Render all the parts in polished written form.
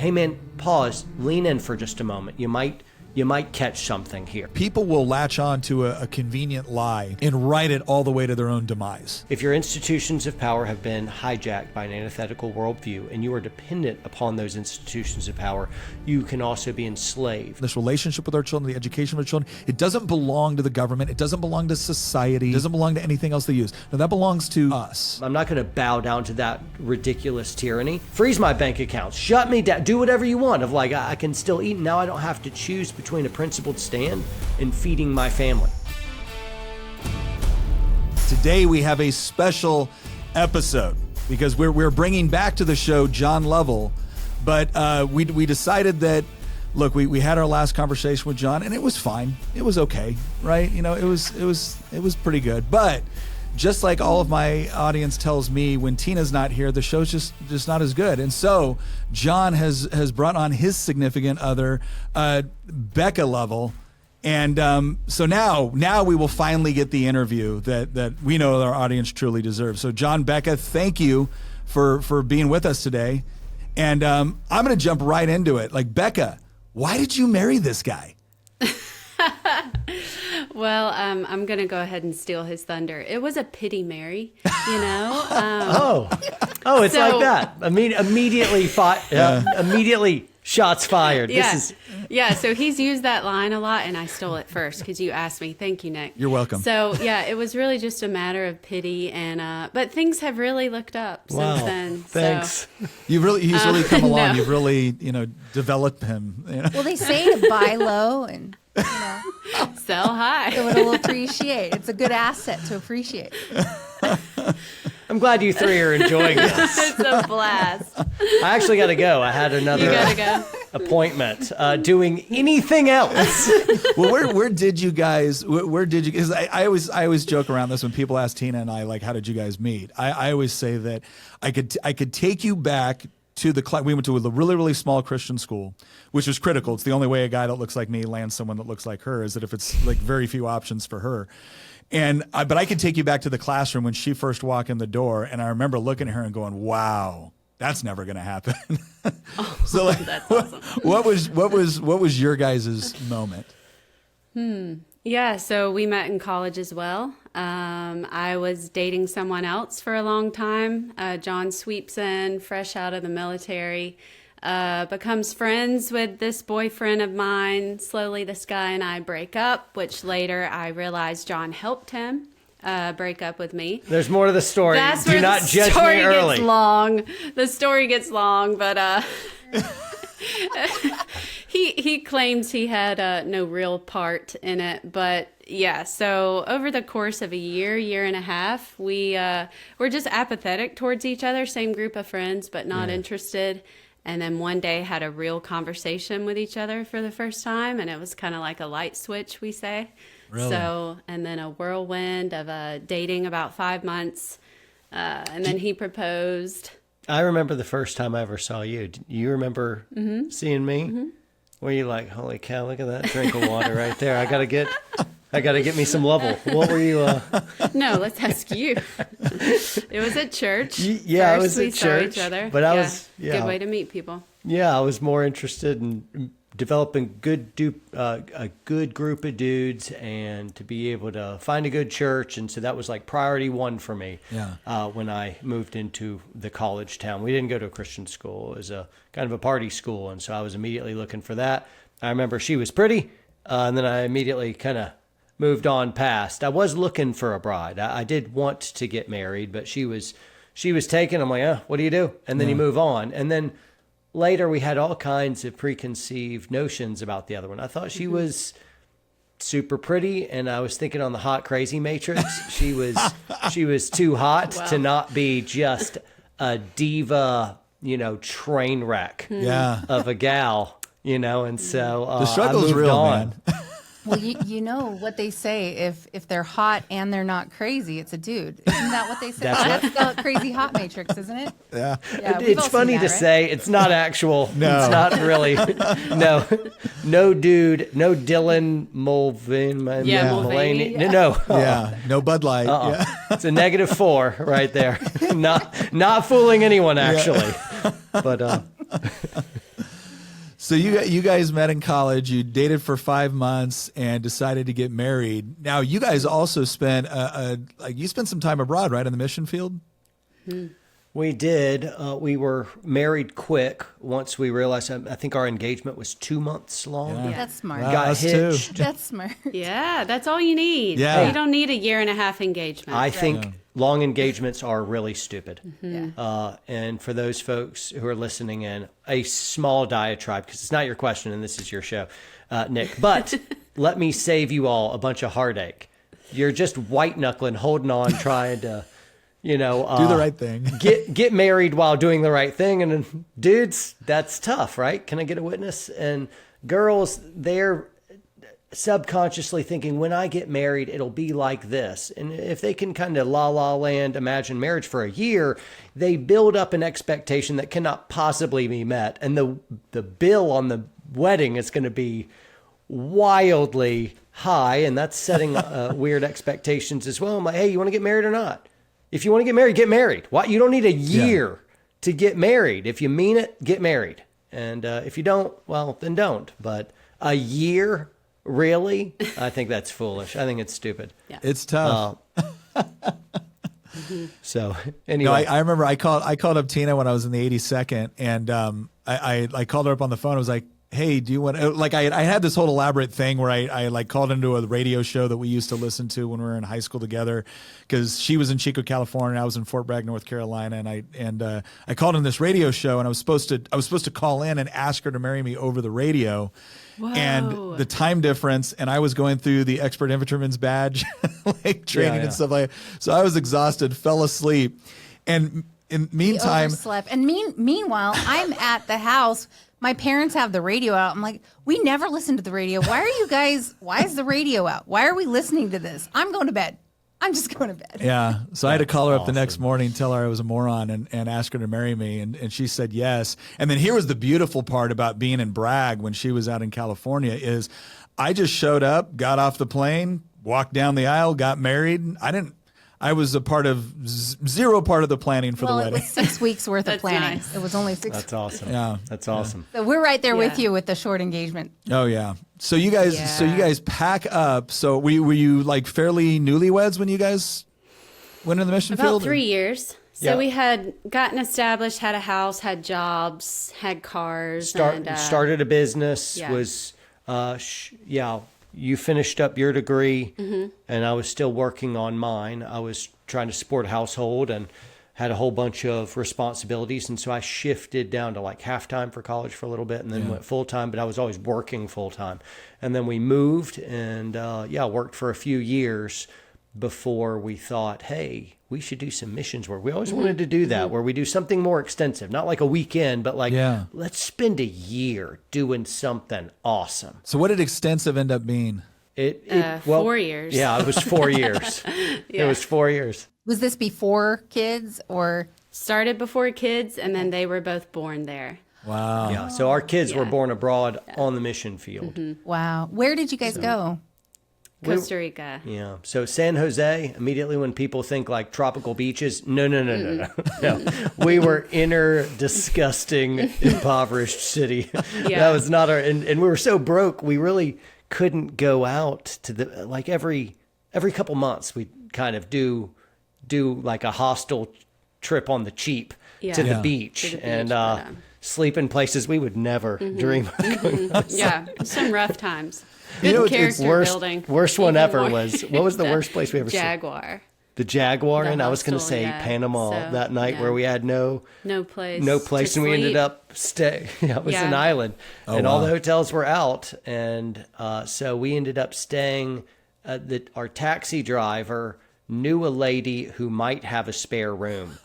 hey man, pause, lean in for just a moment. You might catch something here. People will latch on to a convenient lie and ride it all the way to their own demise. If your institutions of power have been hijacked by an antithetical worldview and you are dependent upon those institutions of power, you can also be enslaved. This relationship with our children, the education of our children, it doesn't belong to the government. It doesn't belong to society. It doesn't belong to anything else they use. No, that belongs to us. I'm not going to bow down to that ridiculous tyranny. Freeze my bank accounts. Shut me down. Do whatever you want. Of like, I can still eat. Now I don't have to choose between a principled stand and feeding my family. Today we have a special episode because we're bringing back to the show John Lovell, but we decided that, look, we had our last conversation with John and it was fine. It was okay, right? You know, it was pretty good. But just like all of my audience tells me, when Tina's not here, the show's just not as good. And so John has brought on his significant other, Becca Lovell. And so now we will finally get the interview that we know our audience truly deserves. So John, Becca, thank you for being with us today. And I'm going to jump right into it. Like, Becca, why did you marry this guy? Well, I'm going to go ahead and steal his thunder. It was a pity marry, you know? It's so, like that. Immediately fought. Immediately shots fired. Yeah. So he's used that line a lot, and I stole it first because you asked me. Thank you, Nick. You're welcome. So, yeah, it was really just a matter of pity, and but things have really looked up since then. Thanks. So. He's really come along. No. You've really, developed him. You know? Well, they say to buy low and, sell high. so it'll appreciate. It's a good asset to appreciate. I'm glad you three are enjoying this. It's a blast. I actually got to go. I had another appointment. Doing anything else? Well, where did you guys? Because I always joke around this when people ask Tina and I, like, how did you guys meet? I always say that I could take you back to we went to a really, really small Christian school, which was critical. It's the only way a guy that looks like me lands someone that looks like her, is that if it's like very few options for her. But I could take you back to the classroom when she first walked in the door, and I remember looking at her and going, "Wow, that's never going to happen." So, like, that's awesome. What was your guys' moment? Yeah, so we met in college as well. I was dating someone else for a long time. John sweeps in, fresh out of the military, becomes friends with this boyfriend of mine. Slowly, this guy and I break up, which later I realized John helped him break up with me. There's more to the story. That's Do where not the judge story me early. gets long. The story gets long, but he claims he had no real part in it. But yeah, so over the course of a year and a half, we were just apathetic towards each other. Same group of friends, but not interested. And then one day had a real conversation with each other for the first time, and it was kind of like a light switch, we say. Really? So, and then a whirlwind of dating about 5 months, and then he proposed. I remember the first time I ever saw you. Do you remember seeing me? Mm-hmm. Were you like, holy cow, look at that drink of water right there. I gotta get me some Lovell. What were you? No, let's ask you. It was at church. Yeah, First, it was we at saw church. each other. But good way to meet people. Yeah, I was more interested in developing a good group of dudes and to be able to find a good church. And so that was like priority one for me. Yeah. When I moved into the college town. We didn't go to a Christian school. It was a kind of a party school. And so I was immediately looking for that. I remember she was pretty. And then I immediately kind of moved on past. I was looking for a bride. I did want to get married, but she was taken. I'm like, what do you do? And then you move on. And then later we had all kinds of preconceived notions about the other one. I thought she was super pretty, and I was thinking on the hot crazy matrix, she was too hot to not be just a diva, train wreck of a gal, and so the struggle's I moved real, on. man. Well, you know what they say, if they're hot and they're not crazy, it's a dude. Isn't that what they say? That's the crazy hot matrix, isn't it? Yeah. It's funny to say. It's not actual. No. It's not really. No dude. No Dylan Mulvaney. Mulvaney. No. Yeah. No Bud Light. Yeah. It's a -4 right there. Not fooling anyone, actually. But So you guys met in college. You dated for 5 months and decided to get married. Now you guys also spent you spent some time abroad, right, in the mission field. We did. We were married quick once we realized, I think our engagement was 2 months long. Yeah. That's smart. Wow, Got us too. hitched. That's smart. Yeah, that's all you need. Yeah. You don't need a year and a half engagement. I think long engagements are really stupid. Yeah. And for those folks who are listening in, a small diatribe, because it's not your question and this is your show, Nick, but let me save you all a bunch of heartache. You're just white knuckling, holding on, trying to, do the right thing. get married while doing the right thing. And dudes, that's tough, right? Can I get a witness? And girls, they're subconsciously thinking, when I get married, it'll be like this. And if they can kind of la land imagine marriage for a year, they build up an expectation that cannot possibly be met. And the bill on the wedding is going to be wildly high. And that's setting weird expectations as well. I'm like, hey, you want to get married or not? If you want to get married, get married. Why? You don't need a year to get married. If you mean it, get married. And if you don't, well, then don't. But a year, really? I think that's foolish. I think it's stupid. Yeah. It's tough. So anyway, No, I remember I called up Tina when I was in the 82nd, and I called her up on the phone. I was like, hey, do you want I had this whole elaborate thing where I like called into a radio show that we used to listen to when we were in high school together, because she was in Chico, California, and I was in Fort Bragg, North Carolina, and I called in this radio show, and I was supposed to call in and ask her to marry me over the radio. Whoa. And the time difference, and I was going through the expert infantryman's badge training and stuff like that. So I was exhausted, fell asleep, and in the meantime, Overslept. And meanwhile, I'm at the house. My parents have the radio out. I'm like, we never listen to the radio. Why is the radio out? Why are we listening to this? I'm going to bed. I'm just going to bed. Yeah. So I had to call her up the next morning, tell her I was a moron, and ask her to marry me. And she said yes. And then here was the beautiful part about being in Bragg when she was out in California is I just showed up, got off the plane, walked down the aisle, got married. I was a part of zero part of the planning for the wedding. It was 6 weeks worth of That's planning. nice. It was only 6 that's awesome. Yeah. That's awesome. So we're right there with Yeah. you with the short engagement. Oh yeah. So you guys pack up. So were you like fairly newlyweds when you guys went in the mission About field? 3 years. So Yeah. we had gotten established, had a house, had jobs, had cars. and, Started a business. yeah. Was you finished up your degree, and I was still working on mine. I was trying to support a household and had a whole bunch of responsibilities. And so I shifted down to like half-time for college for a little bit and then went full-time, but I was always working full-time. And then we moved and, worked for a few years before we thought, hey, we should do some missions work. We always wanted to do that, where we do something more extensive, not like a weekend, but like, let's spend a year doing something awesome. So what did extensive end up being? 4 years. Yeah, it was 4 years. It was 4 years. Was this before kids or? Started before kids, and then they were both born there. Wow. Yeah, so our kids were born abroad on the mission field. Wow. Where did you guys go? Costa Rica. Yeah. So San Jose, immediately when people think like tropical beaches, no. No. We were inner, disgusting, impoverished city. Yeah. That was not our, and we were so broke, we really couldn't go out to the, like every couple months, we'd kind of do like a hostel trip on the cheap to the beach and sleep in places we would never dream of going. Yeah, some rough times. Good character building. Worst one Even ever more. was, what was the worst place we ever saw? Jaguar. The Jaguar, The and I was going to hostel, say yeah. Panama So, that night yeah. where we had no place. and we ended up staying. Yeah, it was an island, and all the hotels were out, and so we ended up staying. Our taxi driver knew a lady who might have a spare room,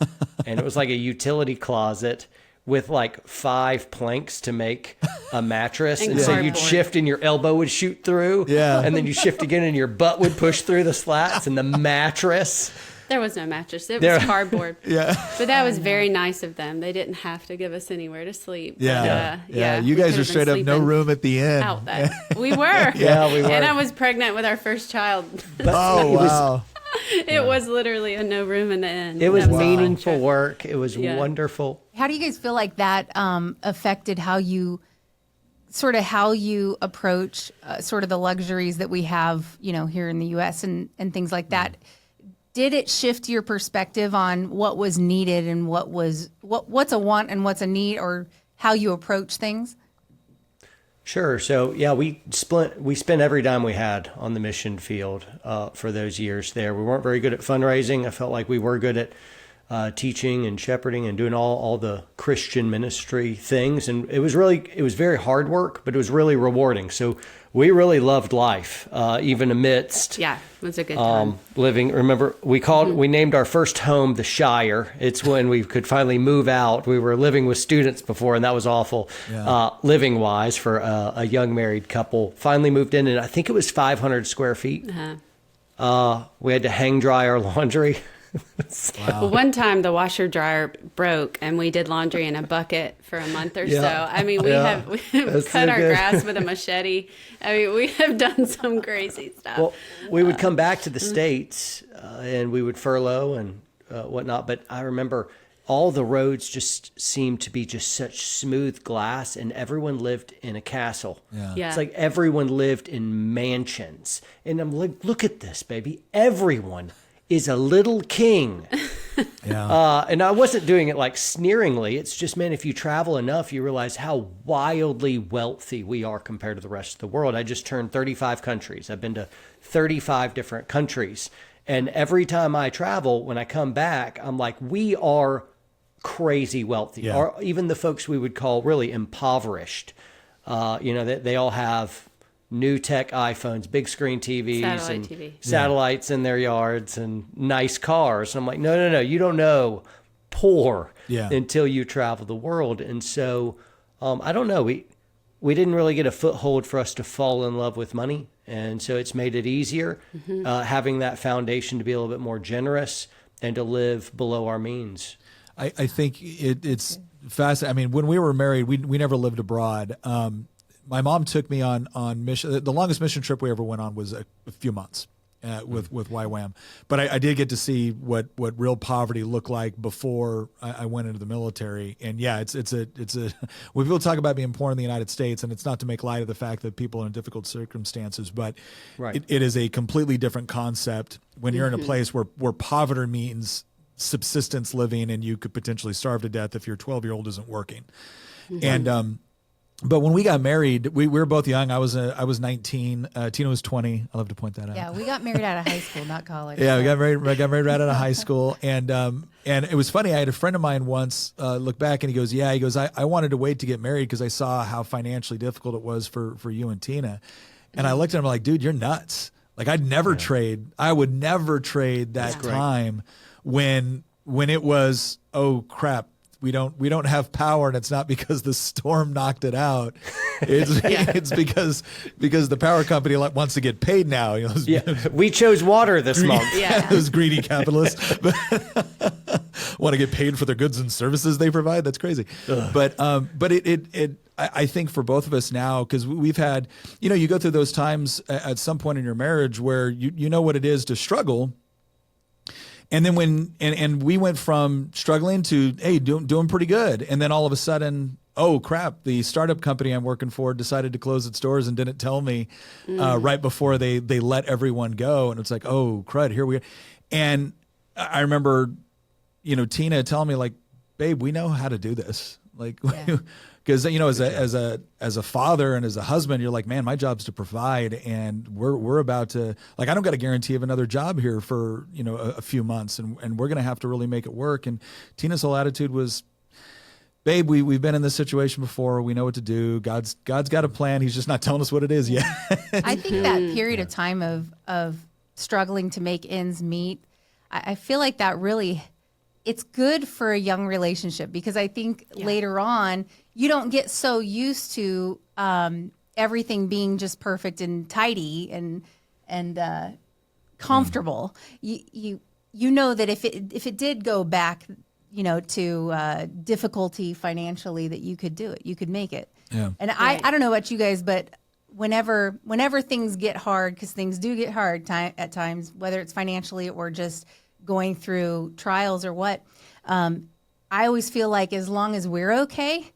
and it was like a utility closet with like 5 planks to make a mattress. And And so you'd cardboard. shift and your elbow would shoot through. Yeah. And then you shift again and your butt would push through the slats and the mattress. There was no mattress. It was cardboard. Yeah. But that was very nice of them. They didn't have to give us anywhere to sleep. Yeah. But, You we guys could are have straight been up no sleeping room at the inn. out that. We were. Yeah, we were. And I was pregnant with our first child. Oh, wow. It was literally a no room in the inn. It was That a fun meaningful trip. work. It was Yeah. wonderful. How do you guys feel like that affected how you sort of how you approach sort of the luxuries that we have, here in the U.S. and things like that. Did it shift your perspective on what was needed and what's a want and what's a need, or how you approach things? Sure. So yeah, we spent every dime we had on the mission field for those years there. We weren't very good at fundraising. I felt like we were good at teaching and shepherding and doing all the Christian ministry things. And it was very hard work, but it was really rewarding. So we really loved life, even amidst Yeah, it was a good time. living. Remember, we named our first home the Shire. It's when we could finally move out. We were living with students before, and that was awful, living wise for a young married couple. Finally moved in, and I think it was 500 square feet. We had to hang dry our laundry. Well, one time the washer dryer broke and we did laundry in a bucket for a month or so. I mean, we have cut our grass with a machete. I mean, we have done some crazy stuff. Well, we would come back to the States and we would furlough and whatnot. But I remember all the roads just seemed to be just such smooth glass, and everyone lived in a castle. Yeah. It's like everyone lived in mansions. And I'm like, look at this, baby. Everyone is a little king. And I wasn't doing it like sneeringly. It's just, man, if you travel enough, you realize how wildly wealthy we are compared to the rest of the world. I just turned 35 countries. I've been to 35 different countries. And every time I travel, when I come back, I'm like, we are crazy wealthy. Yeah. Or even the folks we would call really impoverished. They all have new tech iPhones, big screen TVs, satellites in their yards, and nice cars. And I'm like, no, you don't know poor until you travel the world. And so I don't know. We didn't really get a foothold for us to fall in love with money. And so it's made it easier having that foundation to be a little bit more generous and to live below our means. I think it's fascinating. I mean, when we were married, we never lived abroad. My mom took me on mission. The longest mission trip we ever went on was a few months with YWAM. But I did get to see what real poverty looked like before I went into the military. And yeah, it's a when people talk about being poor in the United States, and it's not to make light of the fact that people are in difficult circumstances, but it is a completely different concept when you're in a place where poverty means subsistence living, and you could potentially starve to death if your 12-year-old isn't working. And but when we got married, we were both young. I was 19. Tina was 20. I love to point that out. Yeah, we got married out of high school, not college. Yeah, we got married right out of high school. And it was funny. I had a friend of mine once look back, and he goes, I wanted to wait to get married because I saw how financially difficult it was for you and Tina. And I looked at him like, dude, you're nuts. Like I would never trade that time when it was, oh crap, we don't have power, and it's not because the storm knocked it out. It's because the power company wants to get paid now. We chose water this month. Those greedy capitalists want to get paid for the goods and services they provide. That's crazy. But I think for both of us now, because we've had, you go through those times at some point in your marriage where you know what it is to struggle. And then when we went from struggling to, hey, doing pretty good. And then all of a sudden, oh crap, the startup company I'm working for decided to close its doors and didn't tell me right before they let everyone go. And it's like, oh crud, here we are. And I remember, Tina telling me like, babe, we know how to do this. Like, because as a father and as a husband, you're like, man, my job's to provide, and we're about to, like, I don't got a guarantee of another job here for a few months, and we're gonna have to really make it work. And Tina's whole attitude was, babe, we've been in this situation before. We know what to do. God's got a plan. He's just not telling us what it is yet. I think that period of time of struggling to make ends meet, I feel like that really, it's good for a young relationship, because I think later on you don't get so used to everything being just perfect and tidy and comfortable. You know that if it did go back, to difficulty financially, that you could do it, you could make it. Yeah. And I don't know about you guys, but whenever things get hard, because things do get hard at times, whether it's financially or just going through trials or what, I always feel like as long as we're okay,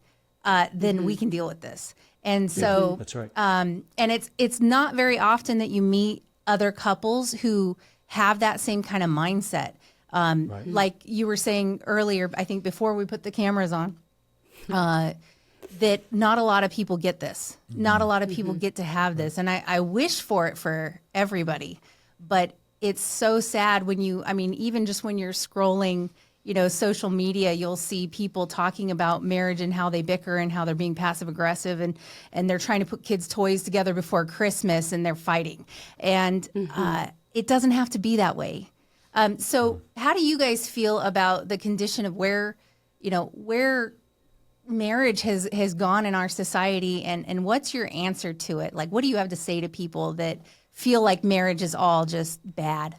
then we can deal with this. And so That's right. and it's not very often that you meet other couples who have that same kind of mindset. Like you were saying earlier, I think before we put the cameras on, that not a lot of people get this. Not a lot of people get to have this. And I wish for it for everybody. But it's so sad when even just when you're scrolling, social media, you'll see people talking about marriage and how they bicker and how they're being passive aggressive and they're trying to put kids' toys together before Christmas and they're fighting. And it doesn't have to be that way. So how do you guys feel about the condition of where marriage has gone in our society and what's your answer to it? Like, what do you have to say to people that feel like marriage is all just bad?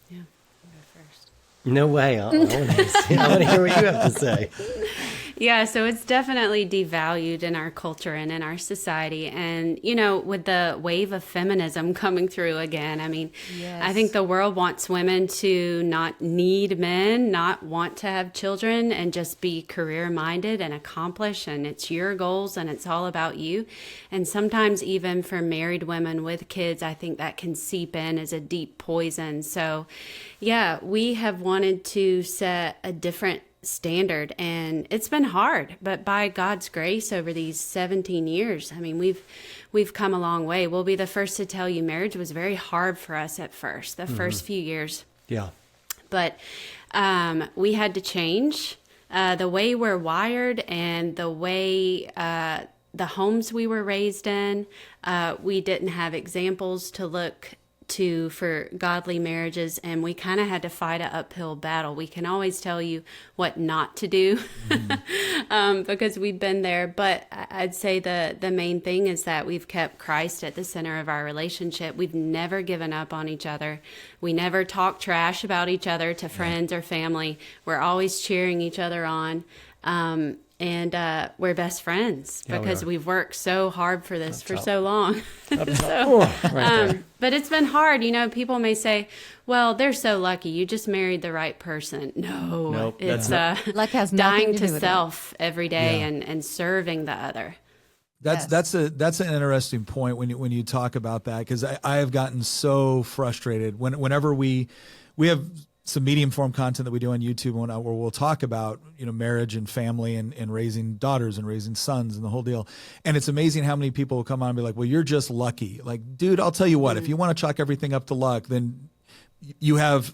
Yeah, you go first. No way. I want to hear what you have to say. Yeah, so it's definitely devalued in our culture and in our society. And, with the wave of feminism coming through again, Yes. I think the world wants women to not need men, not want to have children, and just be career-minded and accomplish. And it's your goals and it's all about you. And sometimes even for married women with kids, I think that can seep in as a deep poison. So, yeah, we have wanted to set a different standard, and it's been hard, but by God's grace over these 17 years, we've come a long way. We'll be the first to tell you marriage was very hard for us at first, the first few years. Yeah. But we had to change the way we're wired and the way the homes we were raised in. We didn't have examples to look to for godly marriages, and we kind of had to fight an uphill battle. We can always tell you what not to do because we've been there, but I'd say the main thing is that we've kept Christ at the center of our relationship. We've never given up on each other. We never talk trash about each other to friends or family. We're always cheering each other on. And we're best friends because we've worked so hard for this for so long. But it's been hard. People may say, well, they're so lucky. You just married the right person. No, Nope, it's Luck has nothing dying to to do with self every day and serving the other. That's an interesting point when you talk about that, because I have gotten so frustrated whenever we have some medium form content that we do on YouTube where we'll talk about, marriage and family and raising daughters and raising sons and the whole deal. And it's amazing how many people will come on and be like, well, you're just lucky. Like, dude, I'll tell you what, if you want to chalk everything up to luck, then you have,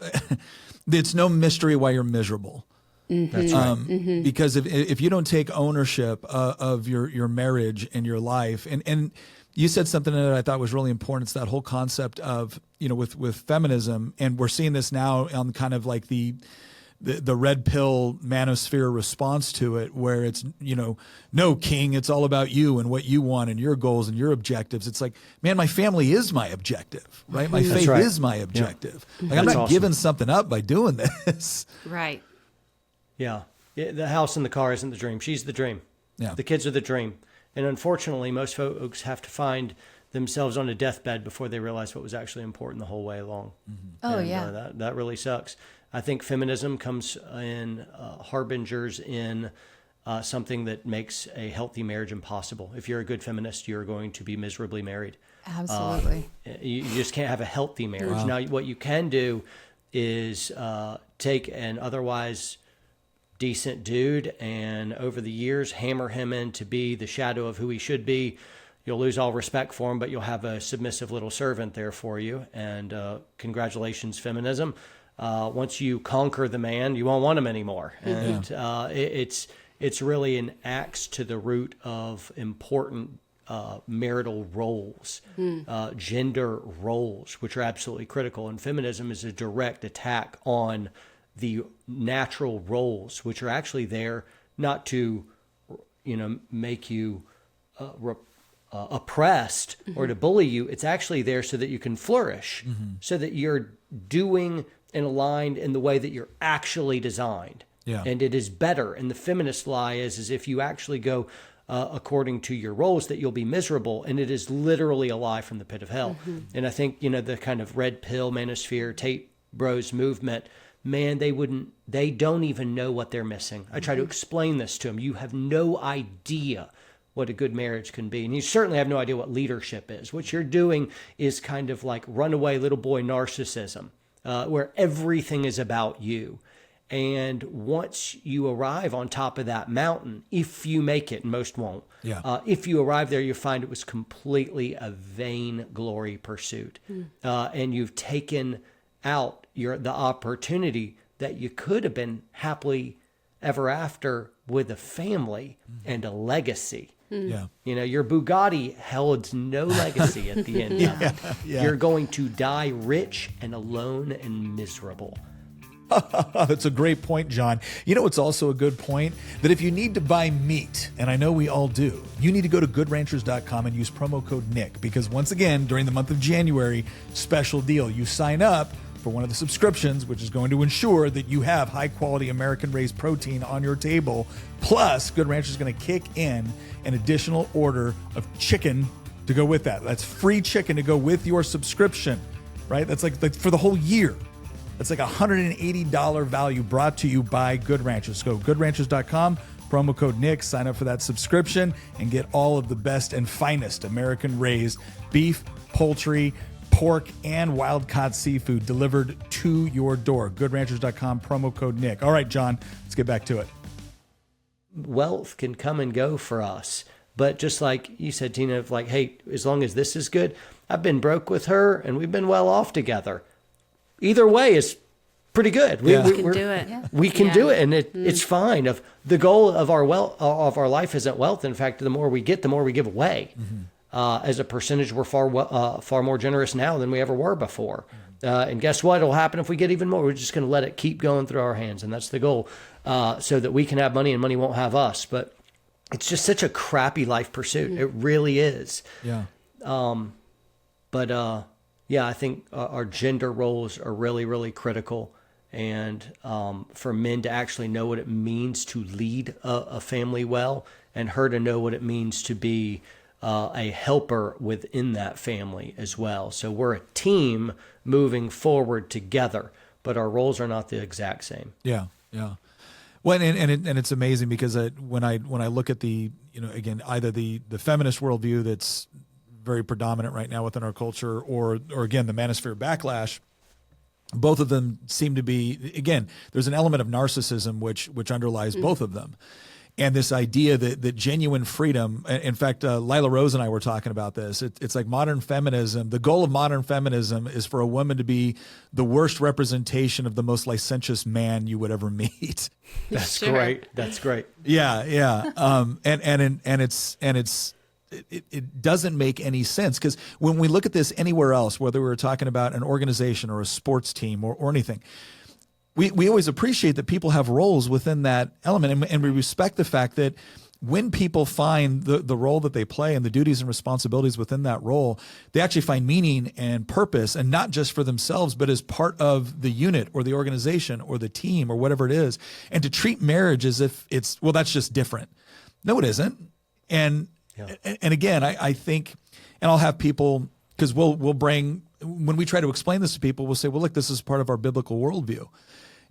it's no mystery why you're miserable. That's right. Because if you don't take ownership of your marriage and your life, and you said something that I thought was really important. It's that whole concept of, with feminism, and we're seeing this now on kind of like the red pill manosphere response to it, where it's, no, king, it's all about you and what you want and your goals and your objectives. It's like, man, my family is my objective, right? My faith is my objective. Yeah. Like, I'm That's not awesome. giving something up by doing this. Right. Yeah. The house and the car isn't the dream. She's the dream. Yeah. The kids are the dream. And unfortunately, most folks have to find themselves on a deathbed before they realize what was actually important the whole way along. Oh, And, yeah. that really sucks. I think feminism comes in harbingers in something that makes a healthy marriage impossible. If you're a good feminist, you're going to be miserably married. Absolutely. You just can't have a healthy marriage. Wow. Now, what you can do is take an otherwise decent dude and over the years hammer him in to be the shadow of who he should be. You'll lose all respect for him, but you'll have a submissive little servant there for you. And congratulations, feminism. Once you conquer the man, you won't want him anymore. And it's really an axe to the root of important marital roles, gender roles, which are absolutely critical. And feminism is a direct attack on the natural roles, which are actually there not to, make you oppressed or to bully you. It's actually there so that you can flourish, so that you're doing and aligned in the way that you're actually designed. Yeah. And it is better. And the feminist lie is if you actually go according to your roles, that you'll be miserable. And it is literally a lie from the pit of hell. And I think, the kind of red pill manosphere, Tate Bros movement, man, they don't even know what they're missing. I try to explain this to them. You have no idea what a good marriage can be. And you certainly have no idea what leadership is. What you're doing is kind of like runaway little boy narcissism, where everything is about you. And once you arrive on top of that mountain, if you make it, and most won't, if you arrive there, you find it was completely a vain glory pursuit. And you've taken out the opportunity that you could have been happily ever after with a family and a legacy. Yeah. You know, your Bugatti held no legacy at the end of it. You're going to die rich and alone and miserable. That's a great point, John. You know, it's also a good point that if you need to buy meat, and I know we all do, you need to go to goodranchers.com and use promo code Nick, because once again, during the month of January, special deal. You sign up for one of the subscriptions, which is going to ensure that you have high quality American raised protein on your table. Plus, Good Ranchers is going to kick in an additional order of chicken to go with that. That's free chicken to go with your subscription, right? That's like for the whole year. It's like $180 value brought to you by Good Ranchers. Go goodranchers.com, promo code Nick, sign up for that subscription and get all of the best and finest American raised beef, poultry, pork, and wild-caught seafood delivered to your door. Goodranchers.com, promo code Nick. All right, John, let's get back to it. Wealth can come and go for us. But just like you said, Tina, of like, hey, as long as this is good, I've been broke with her and we've been well off together. Either way is pretty good. We can do it. We can do it, and it's fine. Of the goal of our life isn't wealth. In fact, the more we get, the more we give away. As a percentage, we're far more generous now than we ever were before. And guess what? It'll happen if we get even more. We're just going to let it keep going through our hands, and that's the goal, so that we can have money and money won't have us. But it's just such a crappy life pursuit. It really is. Yeah. Yeah, I think our gender roles are really, really critical. And for men to actually know what it means to lead a family well, and her to know what it means to be a helper within that family as well. So we're a team moving forward together, but our roles are not the exact same. Yeah, yeah. Well, and it's amazing because when I look at the, you know, again, either the feminist worldview that's very predominant right now within our culture, or again, the manosphere backlash, both of them seem to be, again, there's an element of narcissism which underlies both of them. And this idea that genuine freedom, in fact, Lila Rose and I were talking about this. It's like modern feminism. The goal of modern feminism is for a woman to be the worst representation of the most licentious man you would ever meet. That's great. That's great. Yeah, yeah. It doesn't make any sense, because when we look at this anywhere else, whether we're talking about an organization or a sports team or anything, we always appreciate that people have roles within that element, and we respect the fact that when people find the role that they play and the duties and responsibilities within that role, they actually find meaning and purpose, and not just for themselves, but as part of the unit or the organization or the team or whatever it is. And to treat marriage as if it's, well, that's just different. No, it isn't. And again, I think, and I'll have people, because we'll bring, when we try to explain this to people, we'll say, well, look, this is part of our biblical worldview.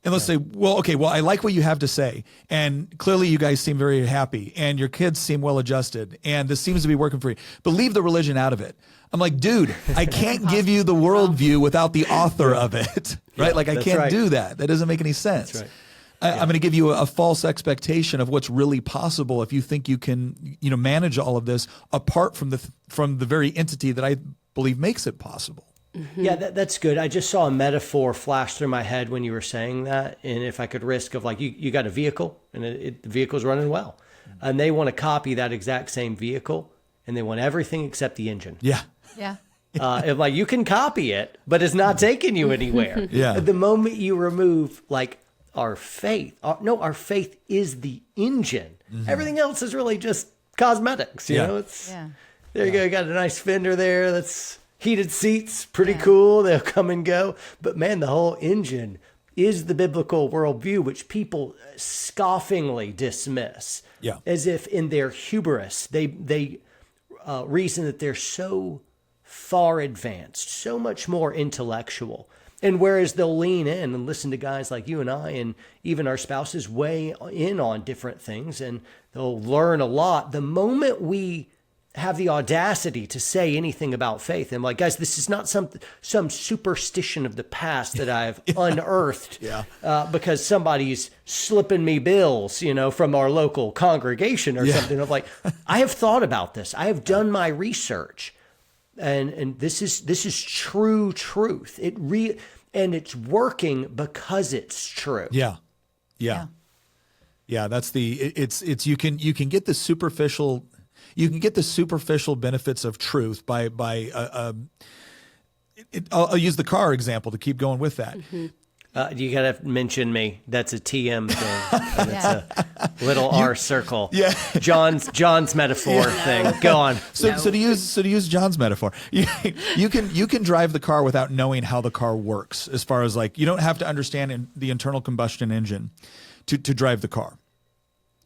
And let's say, well, okay, well, I like what you have to say. And clearly you guys seem very happy and your kids seem well adjusted and this seems to be working for you, but leave the religion out of it. I'm like, dude, I can't give you the worldview without the author of it, right? Yeah, like I can't do that. That doesn't make any sense. That's right. I'm going to give you a false expectation of what's really possible if you think you can, manage all of this apart from the very entity that I believe makes it possible. Mm-hmm. Yeah, that's good. I just saw a metaphor flash through my head when you were saying that. And if I could risk of like, you got a vehicle and the vehicle's running well, and they want to copy that exact same vehicle and they want everything except the engine. Yeah. Yeah. If like you can copy it, but it's not taking you anywhere. Yeah. The moment you remove like our faith, our faith is the engine. Mm-hmm. Everything else is really just cosmetics. You know, there you go. You got a nice fender there. That's heated seats, pretty cool. They'll come and go. But man, the whole engine is the biblical worldview, which people scoffingly dismiss as if in their hubris, they reason that they're so far advanced, so much more intellectual. And whereas they'll lean in and listen to guys like you and I, and even our spouses, weigh in on different things, and they'll learn a lot. The moment we have the audacity to say anything about faith, I'm like, guys, this is not some superstition of the past that I've unearthed because somebody's slipping me bills, from our local congregation or something. I'm like, I have thought about this. I have done my research. And this is true truth. And it's working because it's true. Yeah. That's it's you can get the superficial benefits of truth by I'll use the car example to keep going with that. Mm-hmm. You gotta mention me. That's a TM thing. And it's a little R circle. Yeah. John's metaphor thing. Go on. So to use John's metaphor, you can drive the car without knowing how the car works. As far as you don't have to understand the internal combustion engine to drive the car.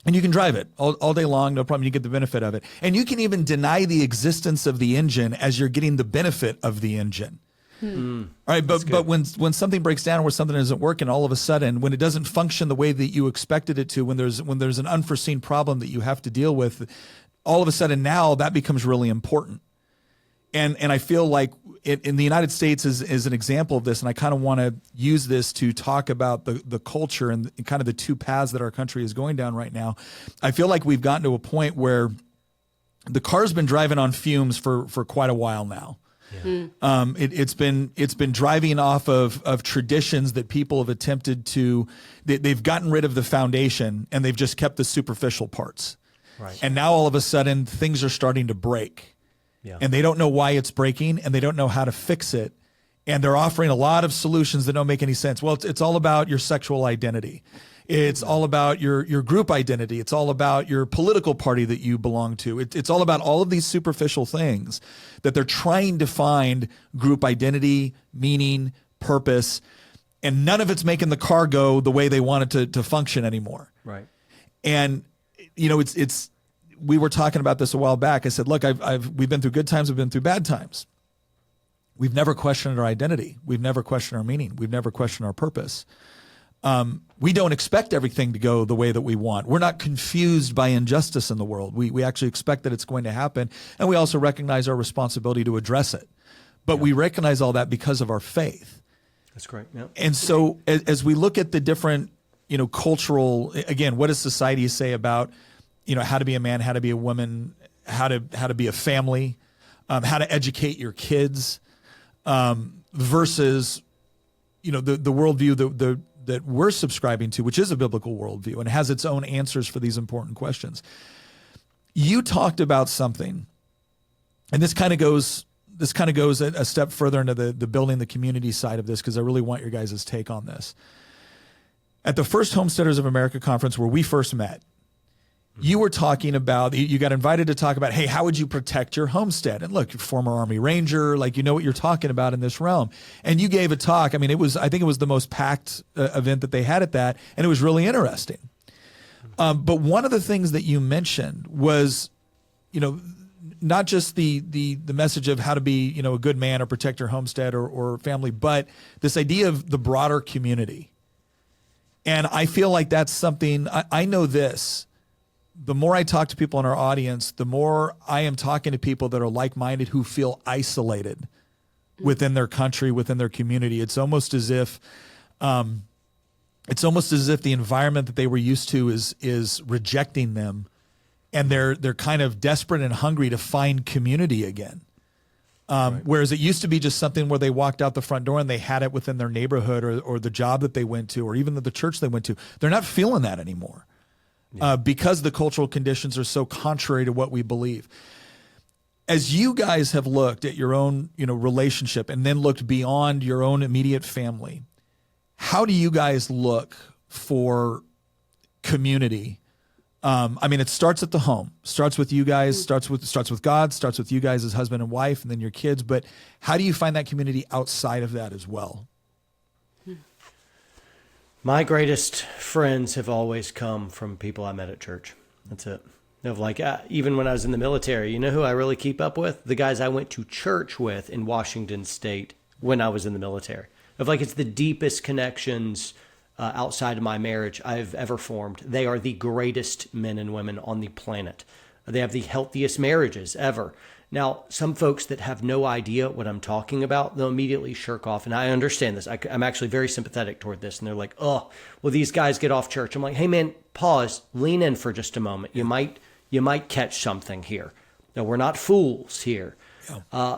And you can drive it all day long, no problem. You get the benefit of it. And you can even deny the existence of the engine as you're getting the benefit of the engine. All right, but when something breaks down, where something isn't working, all of a sudden, when it doesn't function the way that you expected it to, when there's an unforeseen problem that you have to deal with, all of a sudden now that becomes really important. And I feel like in the United States is an example of this, and I kind of want to use this to talk about the culture and kind of the two paths that our country is going down right now. I feel like we've gotten to a point where the car's been driving on fumes for quite a while now. Yeah. It's been driving off of traditions that people have attempted to. They've gotten rid of the foundation and they've just kept the superficial parts. Right. And now all of a sudden things are starting to break. Yeah. And they don't know why it's breaking and they don't know how to fix it. And they're offering a lot of solutions that don't make any sense. Well, it's all about your sexual identity. It's all about your group identity. It's all about your political party that you belong to. It's all about all of these superficial things that they're trying to find group identity, meaning, purpose, and none of it's making the car go the way they want it to function anymore. Right. And it's we were talking about this a while back. I said, look, we've been through good times, we've been through bad times. We've never questioned our identity. We've never questioned our meaning. We've never questioned our purpose. We don't expect everything to go the way that we want. We're not confused by injustice in the world. We actually expect that it's going to happen. And we also recognize our responsibility to address it. But we recognize all that because of our faith. That's great. Yeah. And so as we look at the different, cultural, again, what does society say about, how to be a man, how to be a woman, how to be a family, how to educate your kids, versus, the worldview that we're subscribing to, which is a biblical worldview and has its own answers for these important questions. You talked about something, and this kind of goes a step further into the building the community side of this, because I really want your guys' take on this. At the first Homesteaders of America conference where we first met, you were talking about, you got invited to talk about, hey, how would you protect your homestead? And look, you're former Army Ranger, what you're talking about in this realm. And you gave a talk. I mean, I think it was the most packed event that they had at that, and it was really interesting. But one of the things that you mentioned was, not just the message of how to be, a good man or protect your homestead or family, but this idea of the broader community. And I feel like that's something, I know this. The more I talk to people in our audience, the more I am talking to people that are like-minded who feel isolated within their country, within their community. It's almost as if the environment that they were used to is rejecting them, and they're kind of desperate and hungry to find community again. Right. Whereas it used to be just something where they walked out the front door and they had it within their neighborhood or the job that they went to, or even the church they went to. They're not feeling that anymore. Because the cultural conditions are so contrary to what we believe. As you guys have looked at your own, relationship and then looked beyond your own immediate family, how do you guys look for community? It starts at the home, starts with you guys, starts with God, starts with you guys as husband and wife, and then your kids. But how do you find that community outside of that as well? My greatest friends have always come from people I met at church. That's it. Even when I was in the military, you know who I really keep up with? The guys I went to church with in Washington State when I was in the military. of like, it's the deepest connections outside of my marriage I've ever formed. They are the greatest men and women on the planet. They have the healthiest marriages ever. Now, some folks that have no idea what I'm talking about, they'll immediately shirk off. And I understand this. I'm actually very sympathetic toward this. And they're like, oh, well, these guys get off church. I'm like, hey, man, pause, lean in for just a moment. You might catch something here. No, we're not fools here.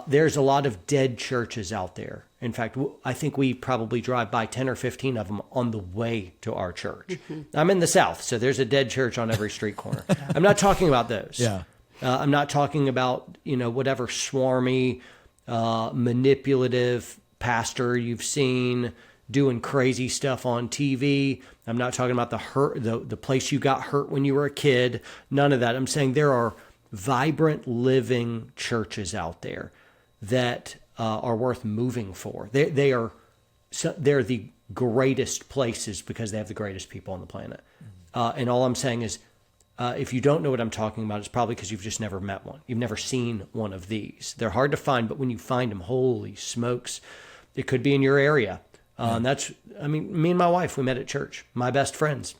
There's a lot of dead churches out there. In fact, I think we probably drive by 10 or 15 of them on the way to our church. I'm in the South, so there's a dead church on every street corner. I'm not talking about those. Yeah. I'm not talking about, whatever swarmy, manipulative pastor you've seen doing crazy stuff on TV. I'm not talking about the place you got hurt when you were a kid. None of that. I'm saying there are vibrant, living churches out there that are worth moving for. They're the greatest places because they have the greatest people on the planet. And all I'm saying is, if you don't know what I'm talking about, it's probably because you've just never met one. You've never seen one of these. They're hard to find, but when you find them, holy smokes, it could be in your area. And me and my wife, we met at church. My best friends,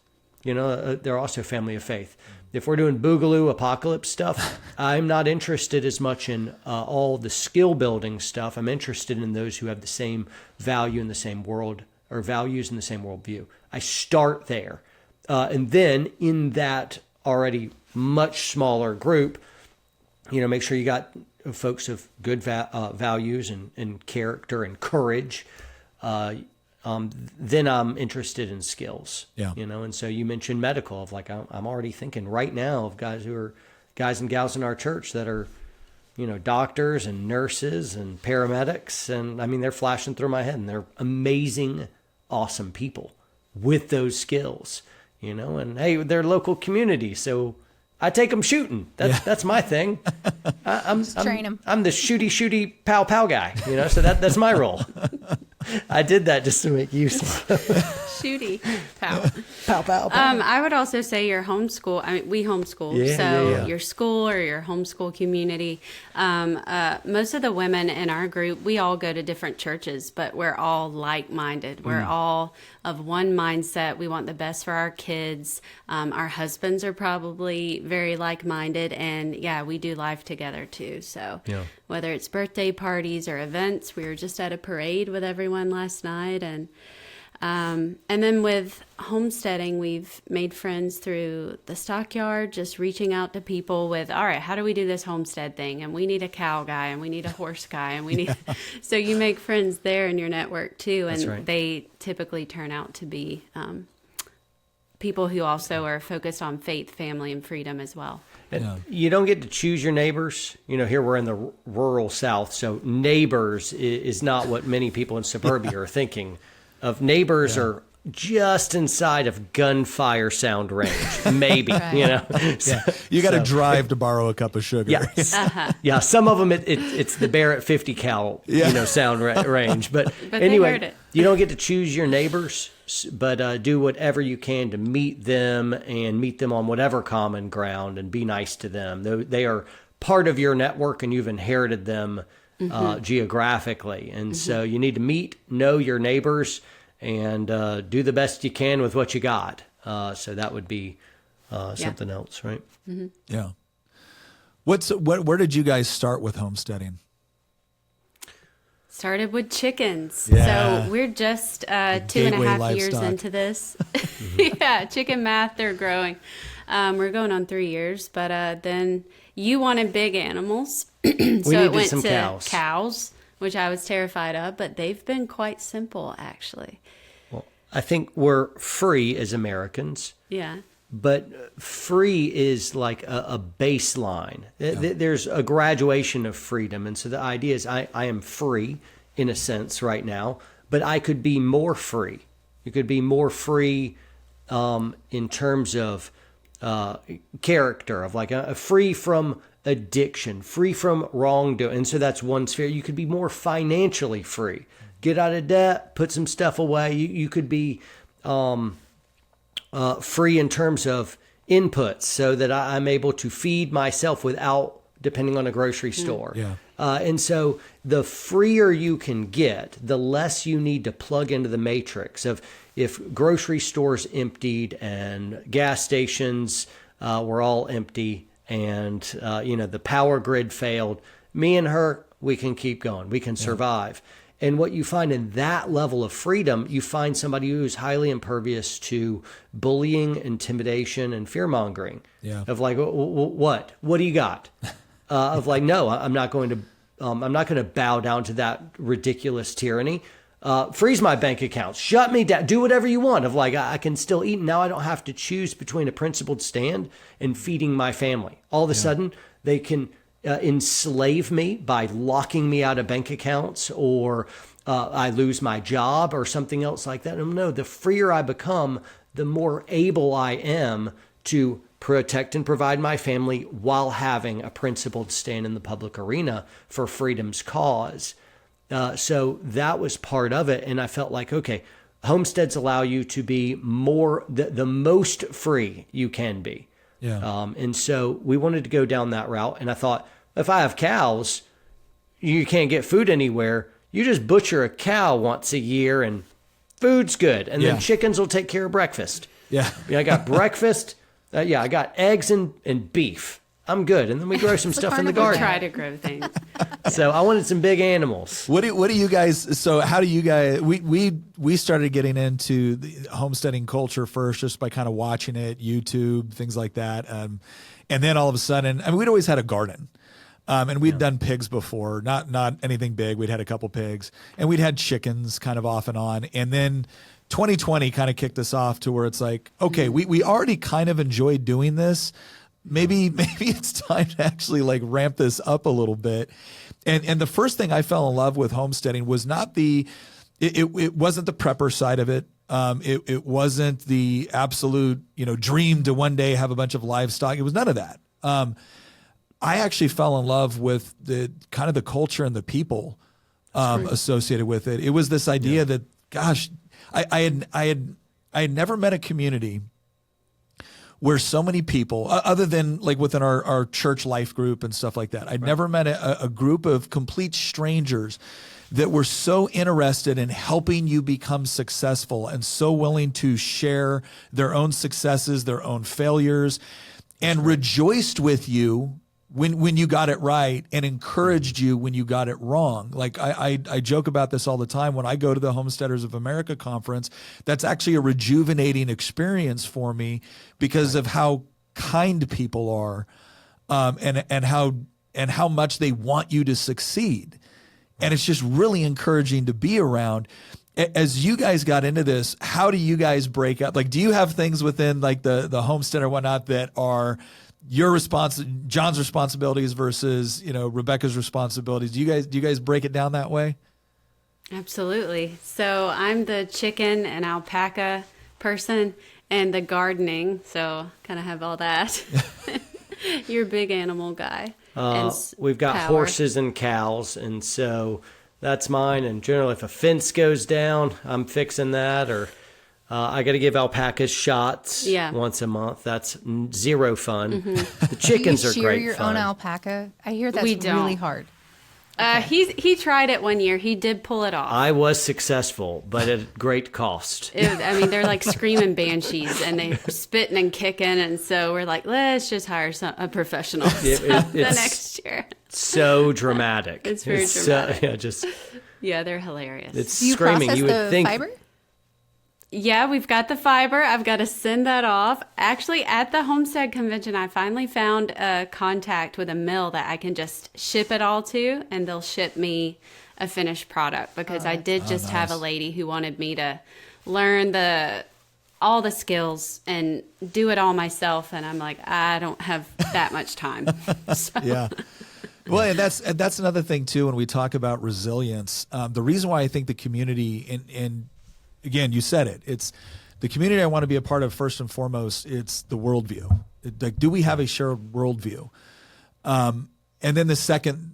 they're also family of faith. If we're doing boogaloo apocalypse stuff, I'm not interested as much in all the skill building stuff. I'm interested in those who have the same value in the same world, or values in the same worldview. I start there. And then in that already much smaller group, make sure you got folks of good values and character and courage. Then I'm interested in skills, and so you mentioned medical, of like, I'm already thinking right now of guys and gals in our church that are, doctors and nurses and paramedics. And I mean, they're flashing through my head, and they're amazing, awesome people with those skills, and hey, they're local community. So I take them shooting. That's my thing. I'm train 'em. I'm the shooty pow guy, so that's my role. I did that just to make you smile. Shooty. Pow. Pow, pow, pow. I would also say your homeschool. I mean, we homeschool. Your school or your homeschool community. Most of the women in our group, we all go to different churches, but we're all like-minded. We're all of one mindset. We want the best for our kids. Our husbands are probably very like-minded, and we do life together too. So whether it's birthday parties or events, we were just at a parade with everyone last night, and then with homesteading, we've made friends through the stockyard, just reaching out to people with, all right, how do we do this homestead thing? And we need a cow guy, and we need a horse guy, and we need, so you make friends there in your network too. And they typically turn out to be people who also are focused on faith, family, and freedom as well. And you don't get to choose your neighbors. Here we're in the rural South, so neighbors is not what many people in suburbia are thinking of. Neighbors are just inside of gunfire sound range, maybe, You got to drive to borrow a cup of sugar. Yeah, some of them it's the Barrett 50 cal, sound range. But anyway, you don't get to choose your neighbors, but do whatever you can to meet them and meet them on whatever common ground and be nice to them. They are part of your network, and you've inherited them geographically. And so you need to know your neighbors, and do the best you can with what you got. So that would be something else, right? Mm-hmm. Yeah. Where did you guys start with homesteading? Started with chickens. Yeah. So we're just 2.5 years into this. Chicken math, they're growing. We're going on 3 years, but then you wanted big animals. So it went to cows, which I was terrified of, but they've been quite simple, actually. Well, I think we're free as Americans. Yeah. But free is like a baseline. There's a graduation of freedom. And so the idea is I am free in a sense right now, but I could be more free. You could be more free in terms of character, of like free from addiction, free from wrongdoing. And so that's one sphere. You could be more financially free. Get out of debt, put some stuff away. You could be free in terms of inputs, so that I'm able to feed myself without depending on a grocery store. Yeah. And so the freer you can get, the less you need to plug into the matrix of if grocery stores emptied and gas stations were all empty and, the power grid failed, me and her, we can keep going. We can survive. And what you find in that level of freedom, you find somebody who's highly impervious to bullying, intimidation, and fear mongering. Yeah. Of like, what do you got? Of like, no, I'm not going to bow down to that ridiculous tyranny. Freeze my bank accounts, shut me down, do whatever you want. Of like, I can still eat. Now I don't have to choose between a principled stand and feeding my family. All of a sudden, they can enslave me by locking me out of bank accounts, or I lose my job or something else like that. No, the freer I become, the more able I am to protect and provide my family while having a principled stand in the public arena for freedom's cause. So that was part of it. And I felt like, okay, homesteads allow you to be more, the most free you can be. Yeah. And so we wanted to go down that route. And I thought, if I have cows, you can't get food anywhere. You just butcher a cow once a year and food's good. And then chickens will take care of breakfast. Yeah. I got breakfast. I got eggs and beef. I'm good. And then we grow some stuff in the We'll garden. try to grow things. So I wanted some big animals. What do you guys? So how do you guys? We started getting into the homesteading culture first, just by kind of watching it, YouTube, things like that, and then all of a sudden, we'd always had a garden, and we'd done pigs before, not anything big. We'd had a couple pigs, and we'd had chickens kind of off and on, and then 2020 kind of kicked us off to where it's like, okay, we already kind of enjoyed doing this. Maybe it's time to actually like ramp this up a little bit. And the first thing I fell in love with homesteading was not it wasn't the prepper side of it. It wasn't the absolute, dream to one day have a bunch of livestock. It was none of that. I actually fell in love with the kind of the culture and the people associated with it. It was this idea that, gosh, I had never met a community where so many people, other than like within our church life group and stuff like that, I'd never met a group of complete strangers that were so interested in helping you become successful and so willing to share their own successes, their own failures, and rejoiced with you when you got it right and encouraged you when you got it wrong. Like I joke about this all the time. When I go to the Homesteaders of America conference, that's actually a rejuvenating experience for me because of how kind people are, and how much they want you to succeed. And it's just really encouraging to be around. As you guys got into this, how do you guys break up? Like, do you have things within like the homestead or whatnot that are your John's responsibilities versus, Rebecca's responsibilities? Do you guys break it down that way? Absolutely. So I'm the chicken and alpaca person and the gardening. So kind of have all that. You're a big animal guy. We've got power. horses and cows, and so that's mine. And generally, if a fence goes down, I'm fixing that, or I got to give alpacas shots once a month. That's zero fun. Mm-hmm. The chickens Do you are shear great your fun. own alpaca? I hear that's We don't. really hard. He tried it one year. He did pull it off. I was successful, but at great cost. They're like screaming banshees and they're spitting and kicking. And so we're like, let's just hire a professional the next year. So dramatic. It's very dramatic. So, Yeah, they're hilarious. it's Do you screaming. process You would the think. fiber? Yeah, we've got the fiber. I've got to send that off. Actually, at the Homestead Convention, I finally found a contact with a mill that I can just ship it all to, and they'll ship me a finished product because I did just have a lady who wanted me to learn all the skills and do it all myself, and I'm like, I don't have that much time. So. Yeah. Well, and that's another thing too. When we talk about resilience, the reason why I think the community and again, you said it. It's the community I want to be a part of first and foremost. It's the worldview. Like, do we have a shared worldview? And then the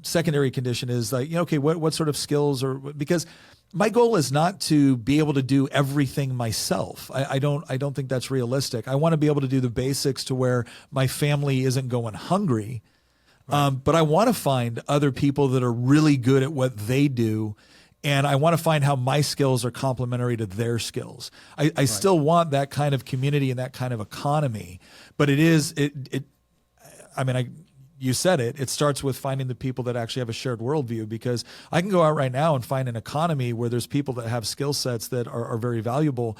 secondary condition is like, okay, what sort of skills because my goal is not to be able to do everything myself. I don't think that's realistic. I want to be able to do the basics to where my family isn't going hungry. But I want to find other people that are really good at what they do. And I want to find how my skills are complementary to their skills. I still want that kind of community and that kind of economy, but you said it. It starts with finding the people that actually have a shared worldview, because I can go out right now and find an economy where there's people that have skill sets that are very valuable,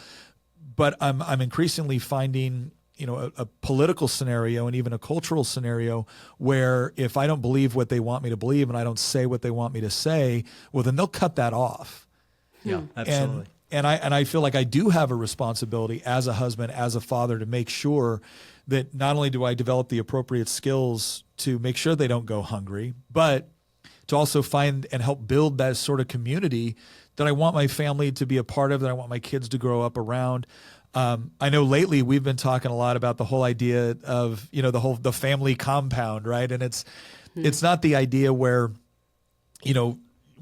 but I'm increasingly finding a political scenario and even a cultural scenario where if I don't believe what they want me to believe and I don't say what they want me to say, well, then they'll cut that off. Yeah, absolutely. And I feel like I do have a responsibility as a husband, as a father, to make sure that not only do I develop the appropriate skills to make sure they don't go hungry, but to also find and help build that sort of community that I want my family to be a part of, that I want my kids to grow up around. I know lately we've been talking a lot about the whole idea of, the family compound, right? And it's not the idea where,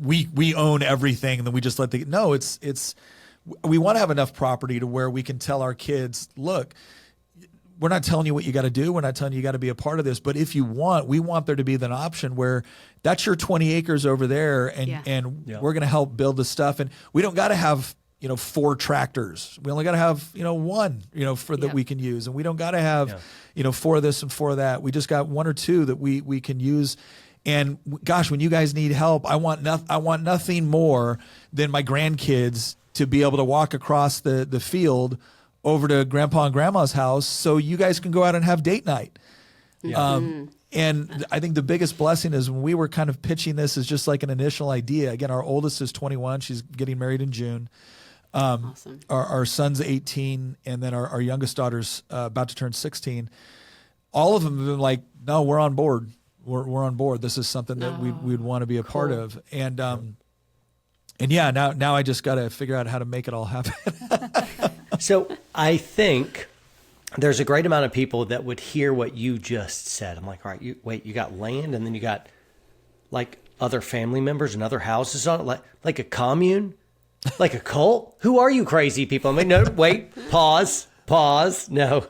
we own everything and then we just we want to have enough property to where we can tell our kids, look, we're not telling you what you got to do. We're not telling you got to be a part of this. But if you want, we want there to be an option where that's your 20 acres over there. And we're going to help build the stuff. And we don't got to have, 4 tractors. We only got to have, one, that we can use. And we don't got to have, 4 of this and 4 of that. We just got 1 or 2 that we can use. And gosh, when you guys need help, I want nothing more than my grandkids to be able to walk across the field over to grandpa and grandma's house so you guys can go out and have date night. Yeah. And I think the biggest blessing is when we were kind of pitching this as just like an initial idea. Again, our oldest is 21. She's getting married in June. Awesome. Our son's 18, and then our youngest daughter's about to turn 16. All of them have been like, no, we're on board. We're on board. This is something that we'd want to be a part of. And now I just got to figure out how to make it all happen. So I think there's a great amount of people that would hear what you just said. I'm like, all right, you got land, and then you got like other family members and other houses on it, like a commune, like a cult. Who are you crazy people? I mean, no, wait, pause. No,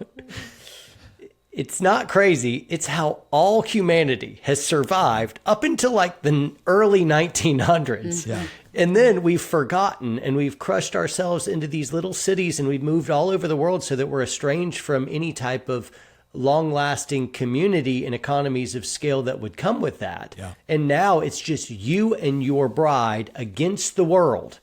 it's not crazy. It's how all humanity has survived up until like the early 1900s. Yeah. And then we've forgotten and we've crushed ourselves into these little cities, and we've moved all over the world so that we're estranged from any type of long-lasting community and economies of scale that would come with that. Yeah. And now it's just you and your bride against the world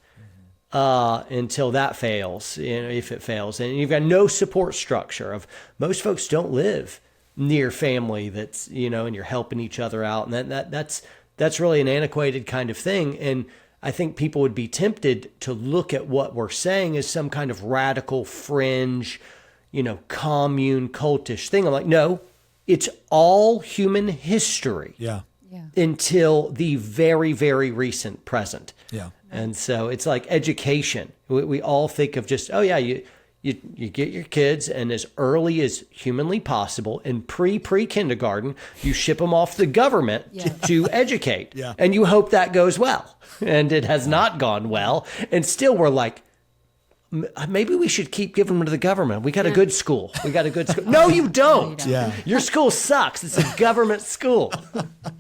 until that fails, if it fails. And you've got no support structure. Most folks don't live near family that's, and you're helping each other out. And that's really an antiquated kind of thing. And I think people would be tempted to look at what we're saying as some kind of radical fringe, commune, cultish thing. I'm like, no, it's all human history. Yeah. Until the very, very recent present. Yeah. And so it's like education. We all think of just, you get your kids, and as early as humanly possible in pre-kindergarten, you ship them off to the government to educate. Yeah. And you hope that goes well. And it has not gone well. And still we're like, maybe we should keep giving them to the government. We got a good school. No, you don't. Yeah. Your school sucks. It's a government school.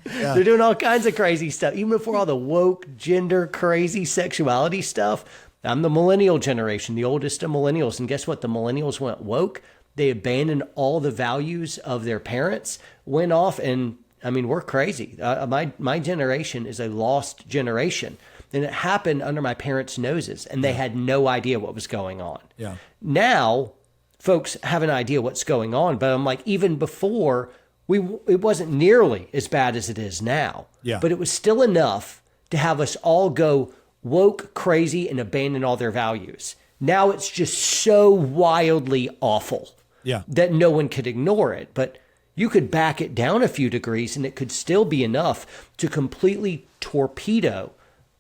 They're doing all kinds of crazy stuff. Even before all the woke, gender, crazy sexuality stuff. I'm the millennial generation, the oldest of millennials. And guess what? The millennials went woke. They abandoned all the values of their parents, went off, and we're crazy. My generation is a lost generation. And it happened under my parents' noses, and they had no idea what was going on. Yeah. Now, folks have an idea what's going on, but I'm like, even before, it wasn't nearly as bad as it is now. Yeah. But it was still enough to have us all go woke, crazy, and abandon all their values. Now it's just so wildly awful that no one could ignore it. But you could back it down a few degrees, and it could still be enough to completely torpedo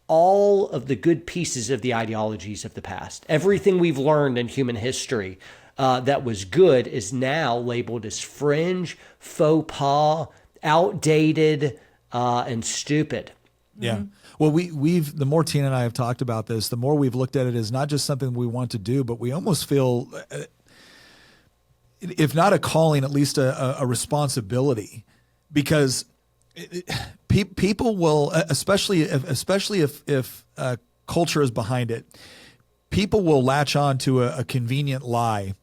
all of the good pieces of the ideologies of the past. Everything we've learned in human history that was good is now labeled as fringe, faux pas, outdated, and stupid. Yeah. Well, we've the more Tina and I have talked about this, the more we've looked at it as not just something we want to do, but we almost feel, if not a calling, at least a responsibility, because people will, especially if culture is behind it, people will latch on to a convenient lie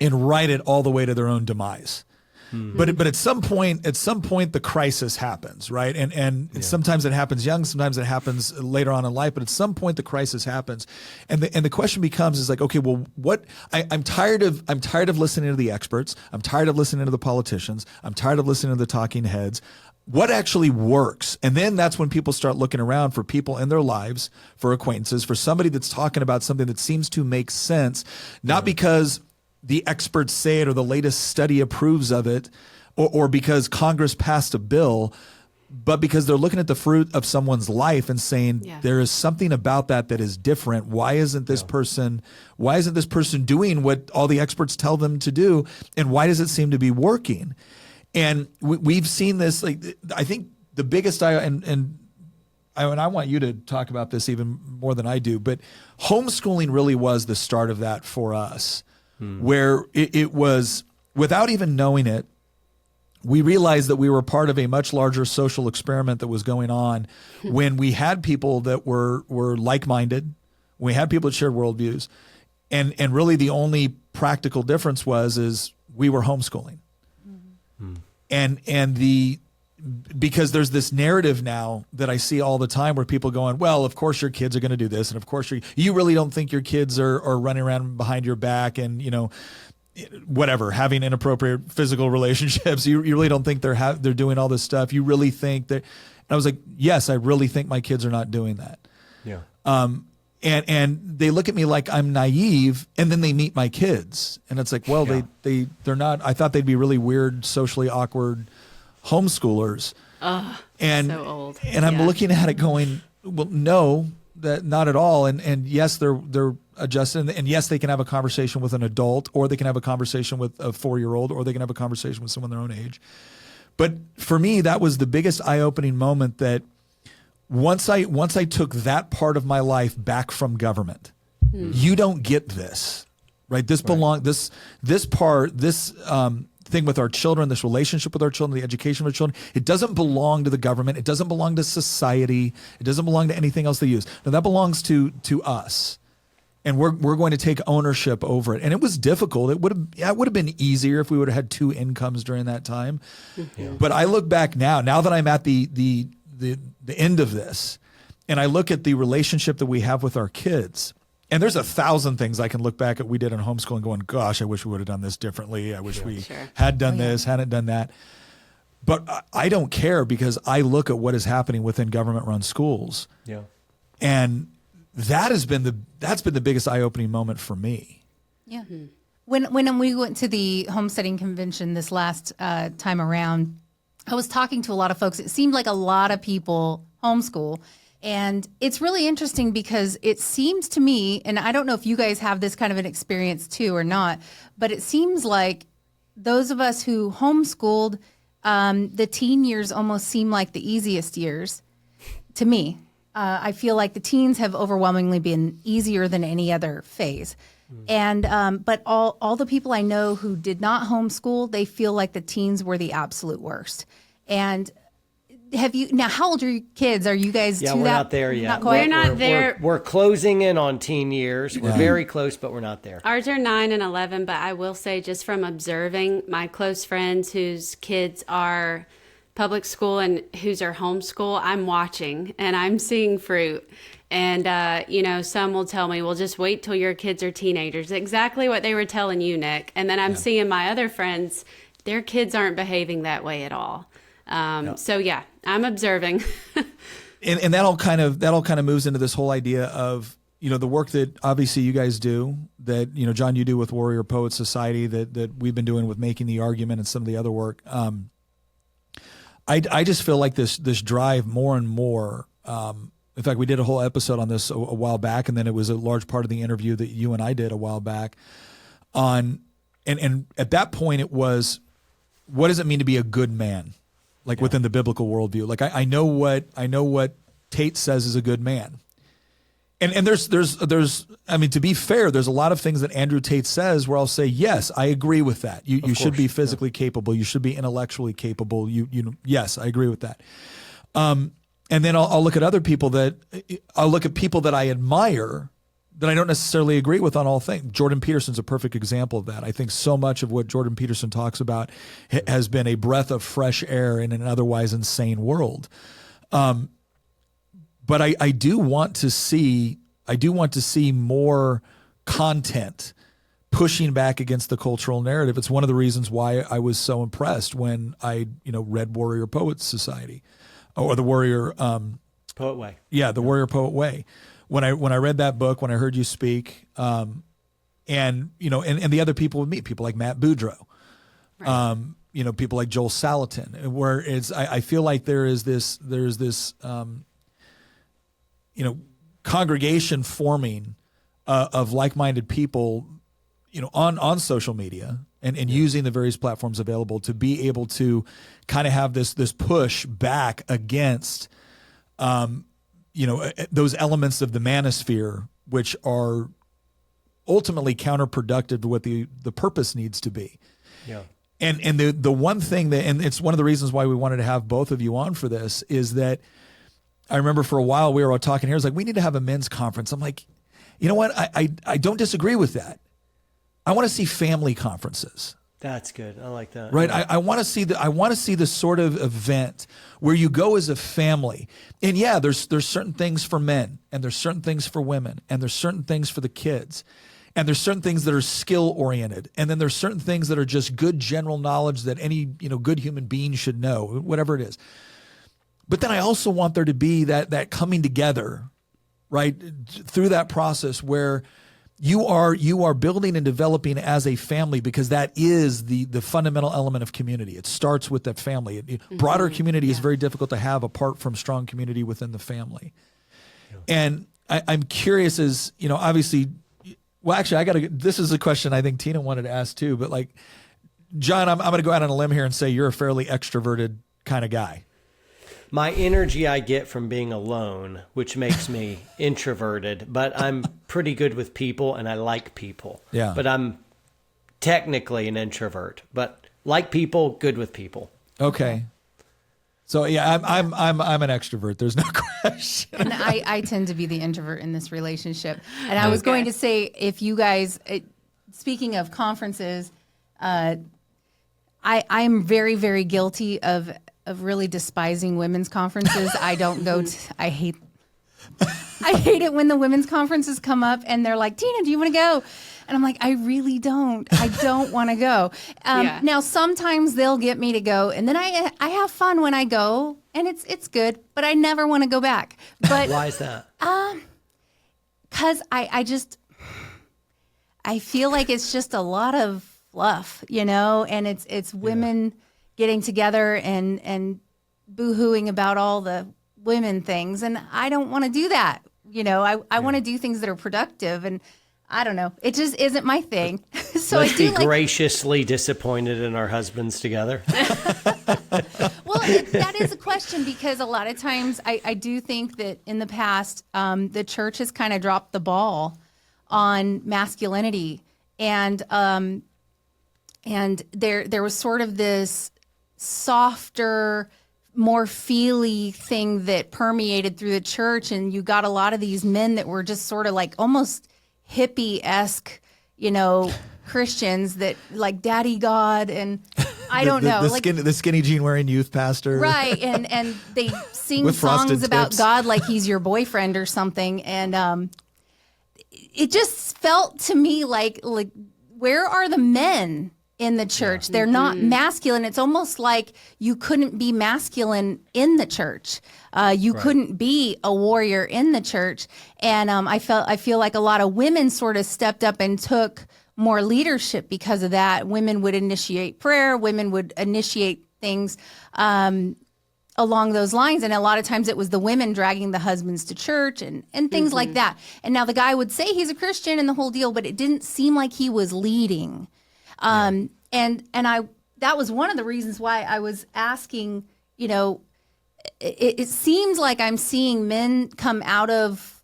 and write it all the way to their own demise. But at some point the crisis happens, right? And sometimes it happens young, sometimes it happens later on in life, but at some point the crisis happens. And the question becomes is like, okay, well, I'm tired of listening to the experts. I'm tired of listening to the politicians. I'm tired of listening to the talking heads. What actually works? And then that's when people start looking around for people in their lives, for acquaintances, for somebody that's talking about something that seems to make sense, not because the experts say it or the latest study approves of it or because Congress passed a bill, but because they're looking at the fruit of someone's life and saying there is something about that is different. Why isn't this person doing what all the experts tell them to do? And why does it seem to be working? And we've seen this, like, I think the biggest, and I want you to talk about this even more than I do, but homeschooling really was the start of that for us. Where it was, without even knowing it, we realized that we were part of a much larger social experiment that was going on when we had people that were like-minded, we had people that shared worldviews, and really the only practical difference is we were homeschooling. Because there's this narrative now that I see all the time where people going, well, of course your kids are going to do this. And of course you really don't think your kids are running around behind your back and, whatever, having inappropriate physical relationships. You really don't think they're doing all this stuff. You really think that. And I was like, yes, I really think my kids are not doing that. Yeah. And they look at me like I'm naive, and then they meet my kids. And it's like, well, they're not, I thought they'd be really weird, socially awkward homeschoolers. So old. And I'm looking at it going, well, no, that not at all. And yes, they're adjusting, and yes, they can have a conversation with an adult, or they can have a conversation with a 4-year-old, or they can have a conversation with someone their own age. But for me, that was the biggest eye-opening moment, that once I took that part of my life back from government, you don't get this, right? This thing with our children, this relationship with our children, the education of our children, it doesn't belong to the government. It doesn't belong to society. It doesn't belong to anything else they use. Now that belongs to us. And we're going to take ownership over it. And it was difficult. It would have been easier if we would have had 2 incomes during that time. But I look back now that I'm at the end of this, and I look at the relationship that we have with our kids. And there's 1,000 things I can look back at we did in homeschooling going, gosh, I wish we would have done this differently. I wish we had done this, hadn't done that. But I don't care, because I look at what is happening within government-run schools. Yeah. And that's been the biggest eye-opening moment for me. Yeah. When we went to the homesteading convention this last time around, I was talking to a lot of folks. It seemed like a lot of people homeschool. And it's really interesting because it seems to me, and I don't know if you guys have this kind of an experience too or not, but it seems like those of us who homeschooled, the teen years almost seem like the easiest years to me. I feel like the teens have overwhelmingly been easier than any other phase. And but all the people I know who did not homeschool, they feel like the teens were the absolute worst. And how old are your kids? Are you guys we're that? not there yet. Not quite? We're not there. We're closing in on teen years. We're very close, but we're not there. Ours are 9 and 11, but I will say, just from observing my close friends whose kids are public school and whose are homeschool, I'm watching and I'm seeing fruit. And, some will tell me, well, just wait till your kids are teenagers. Exactly what they were telling you, Nick. And then I'm seeing my other friends, their kids aren't behaving that way at all. So I'm observing. and that all kind of moves into this whole idea of, the work that obviously you guys do, that, John, you do with Warrior Poet Society, that we've been doing with Making the Argument and some of the other work. I just feel like this drive more and more. In fact, we did a whole episode on this a while back, and then it was a large part of the interview that you and I did a while back on. And at that point it was, what does it mean to be a good man? Like within the biblical worldview. Like I know what Tate says is a good man. And there's I mean, to be fair, there's a lot of things that Andrew Tate says where I'll say, yes, I agree with that. You should be physically capable. You should be intellectually capable. Yes, I agree with that. And then I'll look at other people I'll look at people that I admire that I don't necessarily agree with on all things. Jordan Peterson's a perfect example of that. I think so much of what Jordan Peterson talks about has been a breath of fresh air in an otherwise insane world. But I do want to see more content pushing back against the cultural narrative. It's one of the reasons why I was so impressed when I read Warrior Poets Society, or the Warrior Poet Way. Yeah, the Warrior Poet Way. When I read that book, when I heard you speak, and the other people with me, people like Matt Boudreau, right. People like Joel Salatin, where I feel like there's this congregation forming of like-minded people, on social media and using the various platforms available to be able to kind of have this push back against, those elements of the manosphere, which are ultimately counterproductive to what the purpose needs to be. Yeah. And the one thing and it's one of the reasons why we wanted to have both of you on for this, is that I remember for a while we were all talking here. It's like, we need to have a men's conference. I'm like, you know what? I don't disagree with that. I want to see family conferences. That's good. I like that. Right. I want to see the sort of event where you go as a family. And yeah, there's certain things for men, and there's certain things for women, and there's certain things for the kids. And there's certain things that are skill oriented. And then there's certain things that are just good general knowledge that any, good human being should know, whatever it is. But then I also want there to be that coming together, right, through that process where you are building and developing as a family, because that is the fundamental element of community. It starts with that family. Broader community is very difficult to have apart from strong community within the family. Yeah. And I'm curious, as obviously, well, actually, this is a question I think Tina wanted to ask too. But like, John, I'm going to go out on a limb here and say you're a fairly extroverted kind of guy. My energy I get from being alone, which makes me introverted, but I'm pretty good with people and I like people. Yeah. But I'm technically an introvert, but like people, good with people. Okay. So yeah, I'm an extrovert. There's no question. And I tend to be the introvert in this relationship. And I was going to say, if you guys, speaking of conferences, I'm very, very guilty of really despising women's conferences. I don't go to, I hate it when the women's conferences come up and they're like, Tina, do you want to go? And I'm like, I really don't. I don't want to go. Now, sometimes they'll get me to go, and then I have fun when I go, and it's good, but I never want to go back. But why is that? Because I feel like it's just a lot of fluff, and it's women getting together and boo-hooing about all the women things, and I don't want to do that. I want to do things that are productive, and I don't know. It just isn't my thing. So Let's be graciously disappointed in our husbands together. Well, that is a question, because a lot of times I do think that in the past, the church has kind of dropped the ball on masculinity, and there was sort of this softer, more feely thing that permeated through the church, and you got a lot of these men that were just sort of like almost hippie-esque, Christians that like Daddy God, and I don't know, the skinny jean wearing youth pastor, right? And they sing songs about God like he's your boyfriend or something, and it just felt to me like where are the men in the church? They're not masculine. It's almost like you couldn't be masculine in the church. You couldn't be a warrior in the church. And I feel like a lot of women sort of stepped up and took more leadership because of that. Women would initiate prayer. Women would initiate things along those lines. And a lot of times it was the women dragging the husbands to church and things like that. And now the guy would say he's a Christian and the whole deal, but it didn't seem like he was leading. And that was one of the reasons why I was asking, it seems like I'm seeing men come out of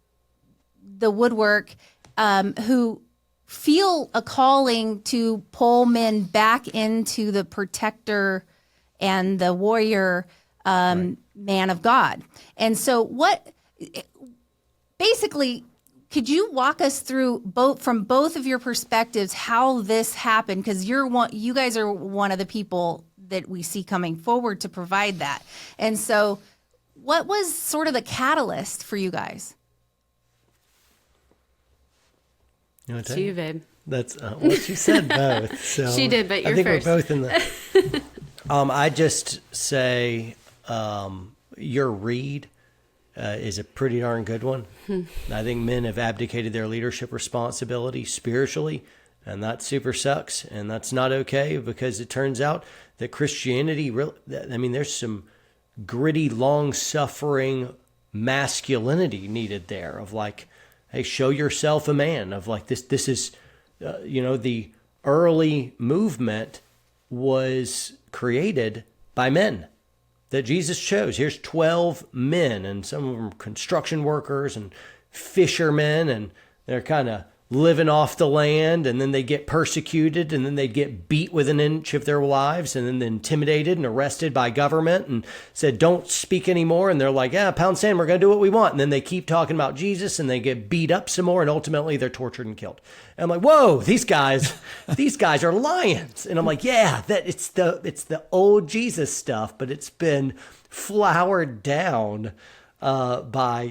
the woodwork who feel a calling to pull men back into the protector and the warrior man of God. And so basically, could you walk us through from both of your perspectives how this happened? Because you guys are one of the people that we see coming forward to provide that. And so what was sort of the catalyst for you guys? It's you, babe. That's well, she said both. So She did, but you're I think first. we're both in the. I just say your read is a pretty darn good one. I think men have abdicated their leadership responsibility spiritually, and that super sucks, and that's not okay because it turns out that Christianity there's some gritty, long-suffering masculinity needed there of like, hey, show yourself a man, of like this is, the early movement was created by men that Jesus chose. Here's 12 men, and some of them construction workers and fishermen, and they're kind of living off the land, and then they get persecuted, and then they get beat within an inch of their lives, and then intimidated and arrested by government and said, don't speak anymore. And they're like, yeah, pound sand, we're going to do what we want. And then they keep talking about Jesus, and they get beat up some more, and ultimately they're tortured and killed. And I'm like, whoa, these guys are lions. And I'm like, yeah, it's the old Jesus stuff, but it's been flowered down by,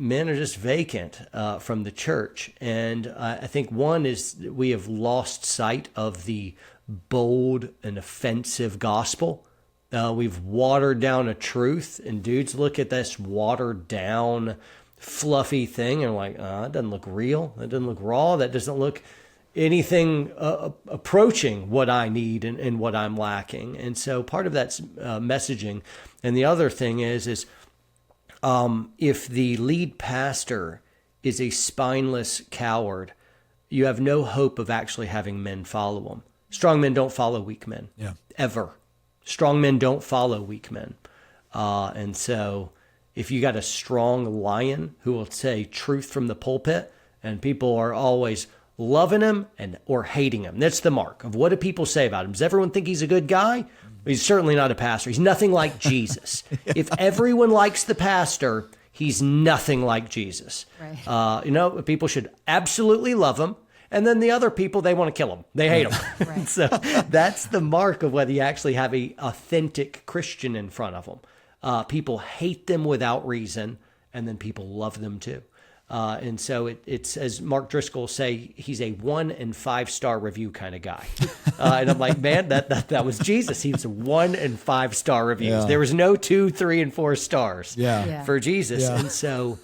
men are just vacant from the church. And I think one is we have lost sight of the bold and offensive gospel. We've watered down a truth, and dudes look at this watered down, fluffy thing and like, that doesn't look real. That doesn't look raw. That doesn't look anything approaching what I need and what I'm lacking. And so part of that's messaging. And the other thing is if the lead pastor is a spineless coward, you have no hope of actually having men follow him. Strong men don't follow weak men. Yeah. Ever. Strong men don't follow weak men. And so if you got a strong lion who will say truth from the pulpit, and people are always loving him or hating him, that's the mark of what do people say about him. Does everyone think he's a good guy? He's certainly not a pastor. He's nothing like Jesus. If everyone likes the pastor, he's nothing like Jesus. Right. People should absolutely love him. And then the other people, they want to kill him. They hate him. Right. So that's the mark of whether you actually have an authentic Christian in front of them. People hate them without reason, and then people love them too. And so it's, as Mark Driscoll say, he's a 1 and 5-star review kind of guy. And I'm like, man, that was Jesus. He was a 1 and 5-star reviews. Yeah. There was no 2, 3, and 4 stars for Jesus. Yeah. And so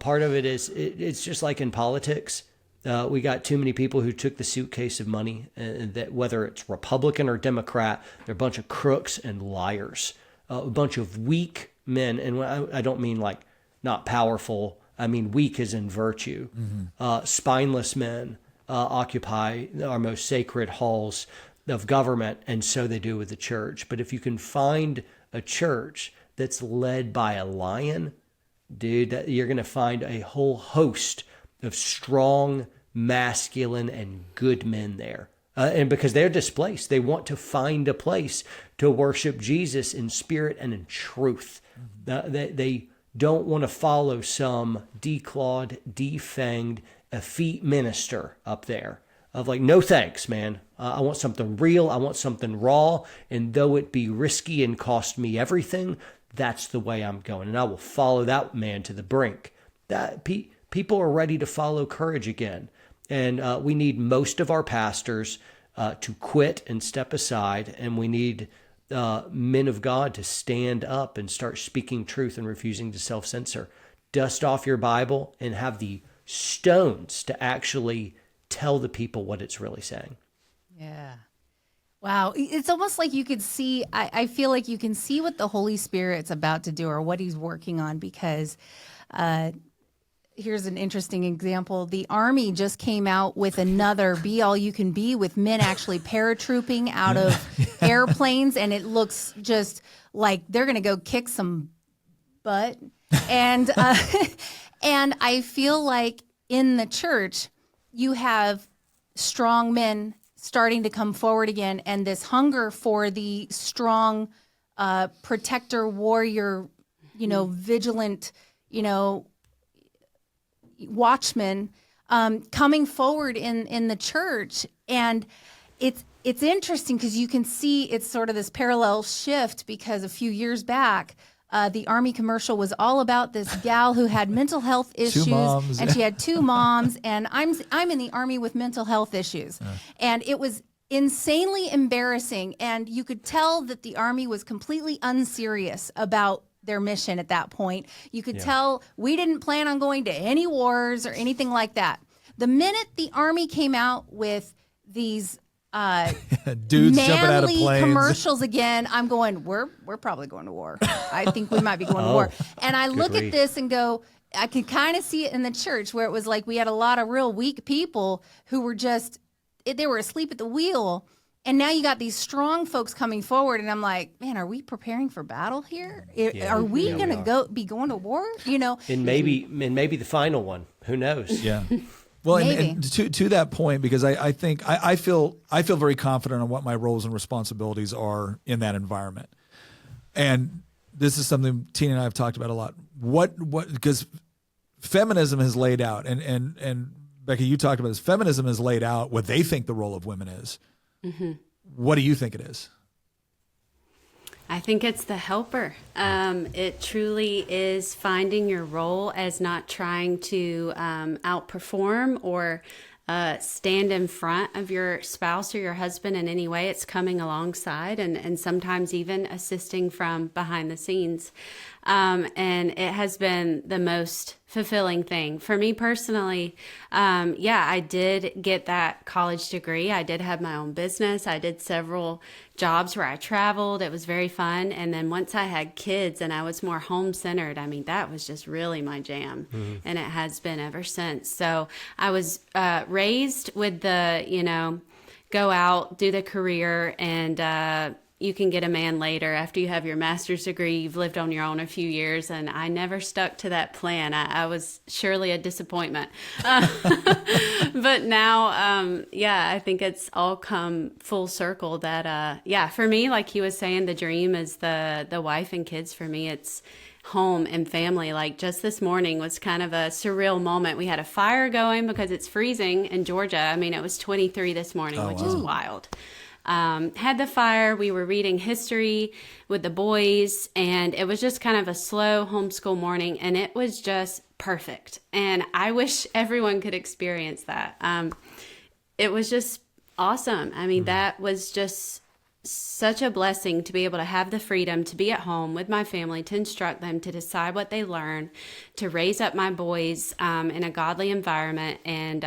part of it is, it's just like in politics. We got too many people who took the suitcase of money, and that whether it's Republican or Democrat, they're a bunch of crooks and liars, a bunch of weak men. And I don't mean like not powerful. I mean, weak as in virtue. Mm-hmm. Spineless men occupy our most sacred halls of government, and so they do with the church. But if you can find a church that's led by a lion, dude, you're going to find a whole host of strong, masculine, and good men there. And because they're displaced, they want to find a place to worship Jesus in spirit and in truth. Mm-hmm. They don't want to follow some declawed, defanged, effete minister up there of like, no thanks, man. I want something real. I want something raw. And though it be risky and cost me everything, that's the way I'm going. And I will follow that man to the brink. People are ready to follow courage again. And we need most of our pastors to quit and step aside. And we need men of God to stand up and start speaking truth and refusing to self-censor. Dust off your Bible and have the stones to actually tell the people what it's really saying. Yeah. Wow. It's almost like you could see, I feel like you can see what the Holy Spirit's about to do or what he's working on, because here's an interesting example. The Army just came out with another Be All You Can Be, with men actually paratrooping out of airplanes, and it looks just like they're going to go kick some butt. And and I feel like in the church, you have strong men starting to come forward again, and this hunger for the strong protector, warrior, vigilant, watchman coming forward in the church. And it's interesting because you can see it's sort of this parallel shift, because a few years back, the Army commercial was all about this gal who had mental health issues, moms. and she had 2 moms, and I'm in the Army with mental health issues. And it was insanely embarrassing, and you could tell that the Army was completely unserious about their mission at that point. You could tell we didn't plan on going to any wars or anything like that. The minute the Army came out with these dudes jumping out of manly planes, commercials again, I'm going, we're probably going to war. I think we might be going to war. And I look read. at this and go, I can kind of see it in the church, where it was like we had a lot of real weak people who were they were asleep at the wheel. And now you got these strong folks coming forward, and I'm like, man, are we preparing for battle here? Are we going to be going to war? And maybe the final one. Who knows? Yeah. Well, Maybe. and to that point, because I think I feel very confident on what my roles and responsibilities are in that environment, and this is something Tina and I have talked about a lot. What because feminism has laid out, and Becca, you talked about this. Feminism has laid out what they think the role of women is. Mm-hmm. What do you think it is? I think it's the helper. It truly is finding your role as not trying to outperform or stand in front of your spouse or your husband in any way. It's coming alongside and sometimes even assisting from behind the scenes. And it has been the most fulfilling thing for me personally. I did get that college degree. I did have my own business. I did several jobs where I traveled. It was very fun. And then once I had kids and I was more home centered, that was just really my jam. Mm-hmm. And it has been ever since. So I was raised with the, go out, do the career, and you can get a man later after you have your master's degree. You've lived on your own a few years, and I never stuck to that plan. I was surely a disappointment. But now, I think it's all come full circle that, for me, like he was saying, the dream is the wife and kids. For me, it's home and family. Like just this morning was kind of a surreal moment. We had a fire going because it's freezing in Georgia. It was 23 this morning, which is wild. Had the fire, we were reading history with the boys, and it was just kind of a slow homeschool morning, and it was just perfect. And I wish everyone could experience that. It was just awesome. That was just such a blessing to be able to have the freedom to be at home with my family, to instruct them, to decide what they learn, to raise up my boys in a godly environment, and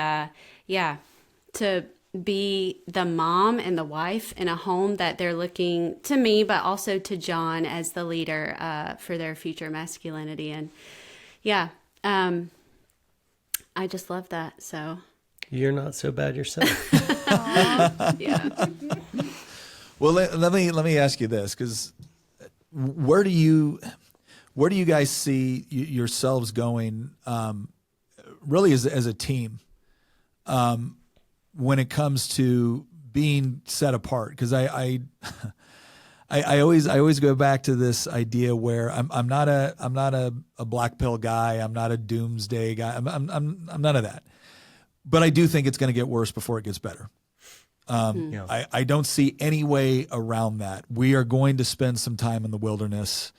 to be the mom and the wife in a home that they're looking to me, but also to John as the leader for their future masculinity. And I just love that. So you're not so bad yourself. Yeah. Well, let me ask you this, because where do you guys see yourselves going, really as a team, when it comes to being set apart? Because I always go back to this idea where I'm not a black pill guy. I'm not a doomsday guy. I'm none of that. But I do think it's going to get worse before it gets better. I don't see any way around that. We are going to spend some time in the wilderness.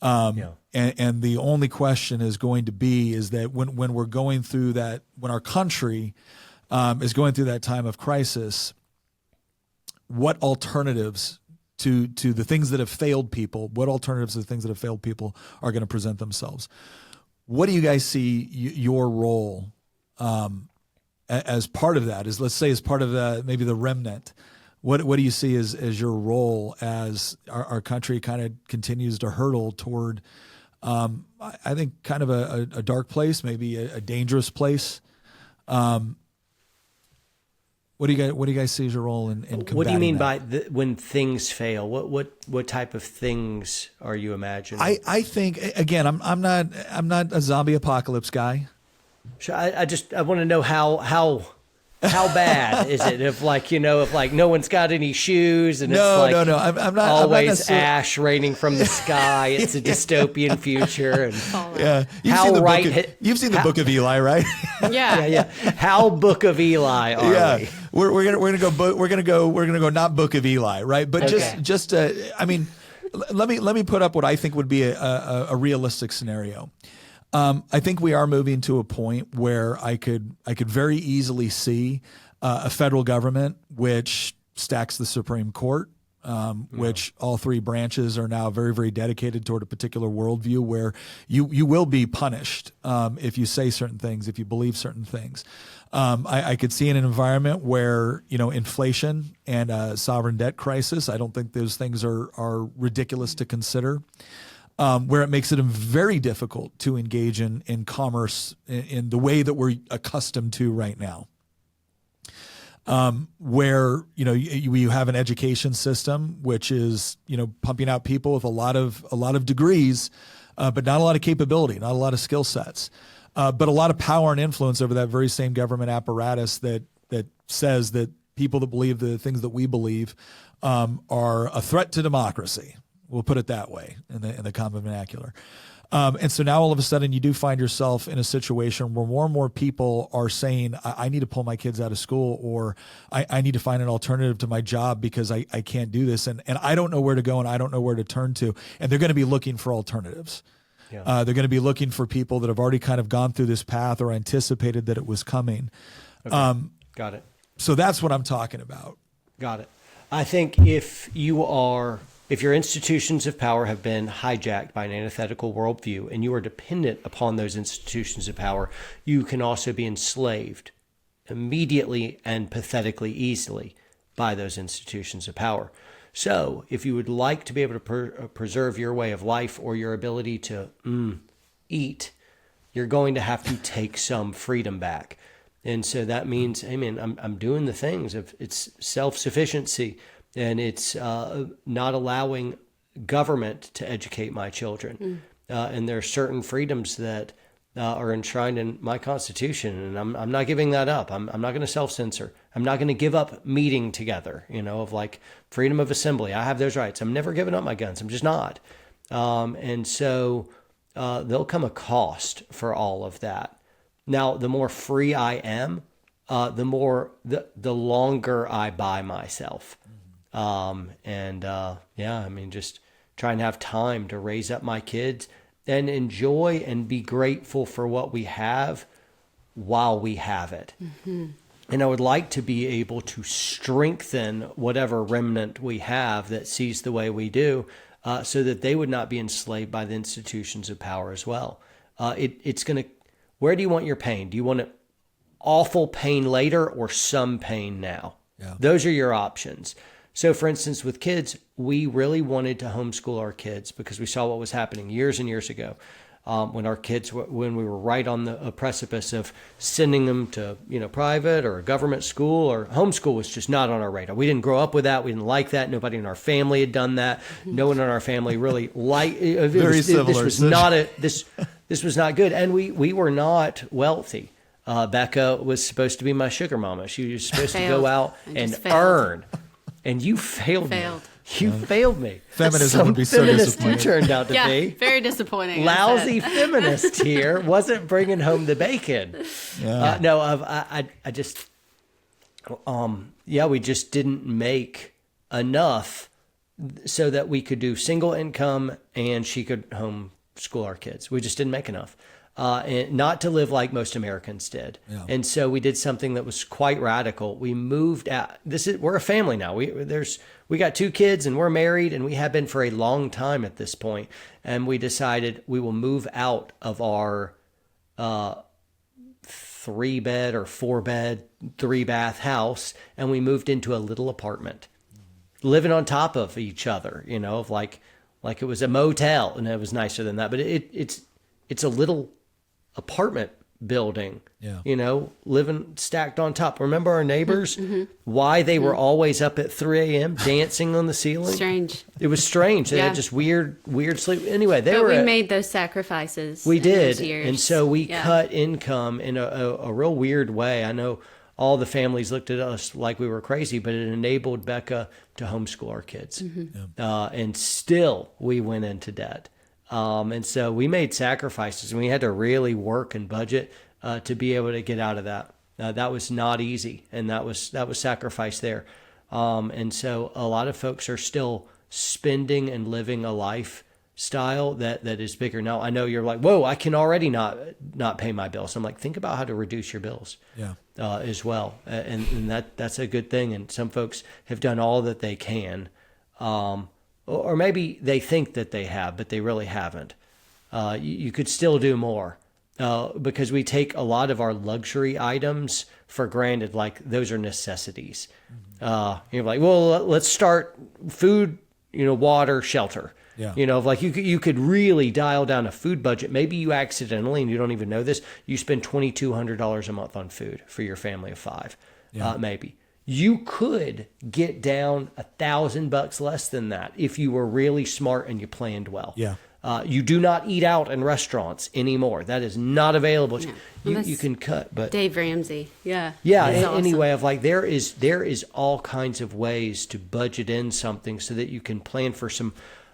And the only question is going to be is that when we're going through that, when our country is going through that time of crisis, what alternatives to the things that have failed people, what alternatives to the things that have failed people are going to present themselves? What do you guys see your role as part of that? Let's say as part of maybe the remnant. What do you see as your role as our country kind of continues to hurtle toward, I think, kind of a dark place, maybe a dangerous place? What do you guys see as your role in combating What do you mean that? by when things fail? What type of things are you imagining? I think, again, I'm not a zombie apocalypse guy. So I want to know how bad is it if no one's got any shoes and No, it's like no. I'm not always necessarily- ash raining from the sky. It's a dystopian future. And Yeah, you've seen the Book of Eli, right? Yeah. How Book of Eli are we? We're gonna go not Book of Eli, right? But I mean, let me put up what I think would be a realistic scenario. I think we are moving to a point where I could very easily see a federal government which stacks the Supreme Court, which all three branches are now very, very dedicated toward a particular worldview where you will be punished if you say certain things, if you believe certain things. I could see in an environment where, inflation and a sovereign debt crisis, I don't think those things are ridiculous to consider. Where it makes it very difficult to engage in commerce in the way that we're accustomed to right now. Where you have an education system which is pumping out people with a lot of degrees, but not a lot of capability, not a lot of skill sets, but a lot of power and influence over that very same government apparatus that says that people that believe the things that we believe are a threat to democracy. We'll put it that way in the common vernacular. And so now all of a sudden you do find yourself in a situation where more and more people are saying, I need to pull my kids out of school, or I need to find an alternative to my job because I can't do this. And I don't know where to go and I don't know where to turn to. And they're going to be looking for alternatives. Yeah. They're going to be looking for people that have already kind of gone through this path or anticipated that it was coming. Okay. Got it. So that's what I'm talking about. Got it. I think if your institutions of power have been hijacked by an antithetical worldview and you are dependent upon those institutions of power, you can also be enslaved immediately and pathetically easily by those institutions of power. So if you would like to be able to preserve your way of life or your ability to eat, you're going to have to take some freedom back. And so that means, I'm doing the things of it's self-sufficiency. And it's not allowing government to educate my children. And there are certain freedoms that are enshrined in my Constitution, and I'm not giving that up. I'm not going to self-censor. I'm not going to give up meeting together, of like freedom of assembly. I have those rights. I'm never giving up my guns. I'm just not. And so there'll come a cost for all of that. Now, the more free I am, the longer I buy myself. Just try and have time to raise up my kids and enjoy and be grateful for what we have while we have it. Mm-hmm. And I would like to be able to strengthen whatever remnant we have that sees the way we do, so that they would not be enslaved by the institutions of power as well. Where do you want your pain? Do you want it awful pain later or some pain now? Yeah. Those are your options. So, for instance, with kids, we really wanted to homeschool our kids because we saw what was happening years and years ago when we were right on the precipice of sending them to private or a government school, or homeschool was just not on our radar. We didn't grow up with that. We didn't like that. Nobody in our family had done that. No one in our family really liked it. This was not good, and we were not wealthy. Becca was supposed to be my sugar mama. She was supposed to go out and earn. And you failed me. You failed me. Feminism would be so disappointing. You turned out to be. Very disappointing. Lousy feminist here wasn't bringing home the bacon. Yeah. We just didn't make enough so that we could do single income and she could homeschool our kids. We just didn't make enough. And not to live like most Americans did. Yeah. And so we did something that was quite radical. We moved out. We're a family now. We got 2 kids and we're married, and we have been for a long time at this point. And we decided we will move out of our 3-bed or 4-bed, 3-bath house, and we moved into a little apartment, living on top of each other. Like it was a motel, and it was nicer than that. But it's a little apartment building. Yeah. You know, living stacked on top. Remember our neighbors? Mm-hmm. Why they were always up at 3 a.m. dancing on the ceiling? Strange. It was strange. They Yeah. had just weird sleep. Anyway, they But were. we made those sacrifices. We in did, those years. and so we Yeah. cut income in a real weird way. I know all the families looked at us like we were crazy, but it enabled Becca to homeschool our kids, and still we went into debt. And so we made sacrifices, and we had to really work and budget to be able to get out of that. That was not easy, and that was sacrifice there. And so a lot of folks are still spending and living a lifestyle that is bigger. Now, I know you're like, whoa, I can already not pay my bills. I'm like, think about how to reduce your bills as well. And that's a good thing. And some folks have done all that they can. Or maybe they think that they have, but they really haven't. You could still do more because we take a lot of our luxury items for granted, like those are necessities. You're like, well, let's start food, water, shelter. Yeah. Like you could really dial down a food budget. Maybe you accidentally, and you don't even know this, you spend $2,200 a month on food for your family of 5, maybe. You could get down $1,000 less than that if you were really smart and you planned well. Yeah. You do not eat out in restaurants anymore. That is not available. Well, You can cut, but Dave Ramsey. Yeah. yeah. He's awesome. Anyway, of like there is all kinds of ways to budget in something so that you can plan for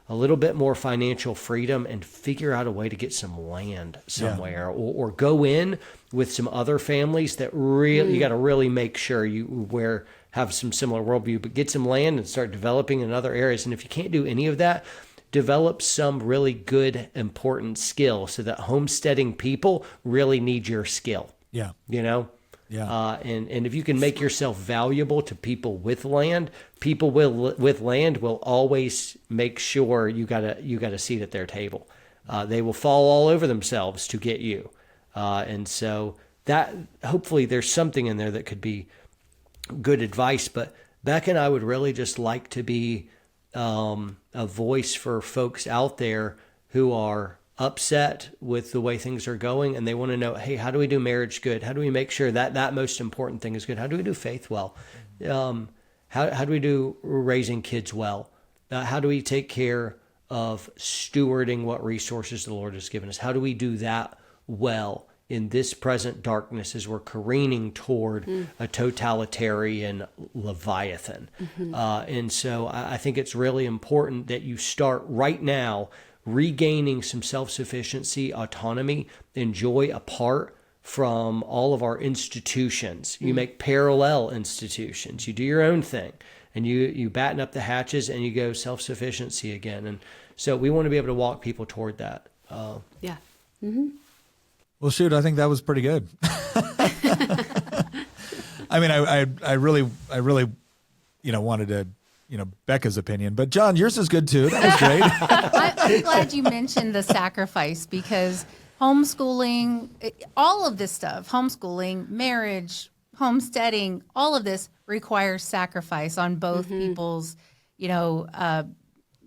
a little bit more financial freedom and figure out a way to get some land somewhere or go in with some other families that really, you got to really make sure you have some similar worldview, but get some land and start developing in other areas. And if you can't do any of that, develop some really good, important skill so that homesteading people really need your skill. Yeah. Yeah. And if you can make yourself valuable to people with land, people with land will always make sure you got a seat at their table. They will fall all over themselves to get you. And so that hopefully there's something in there that could be good advice. But Beck and I would really just like to be a voice for folks out there who are upset with the way things are going, and they want to know, hey, how do we do marriage good? How do we make sure that most important thing is good? How do we do faith well? How do we do raising kids well? How do we take care of stewarding what resources the Lord has given us? How do we do that well in this present darkness as we're careening toward a totalitarian Leviathan? And so I think it's really important that you start right now regaining some self-sufficiency, autonomy, and joy apart from all of our institutions. You make parallel institutions. You do your own thing, and you batten up the hatches, and you go self-sufficiency again. And so we want to be able to walk people toward that. Yeah. Well, shoot, I think that was pretty good. I mean, I really, wanted to, Becca's opinion, but John, yours is good too. That was great. I'm glad you mentioned the sacrifice because homeschooling, all of this stuff, homeschooling, marriage, homesteading, all of this requires sacrifice on both people's,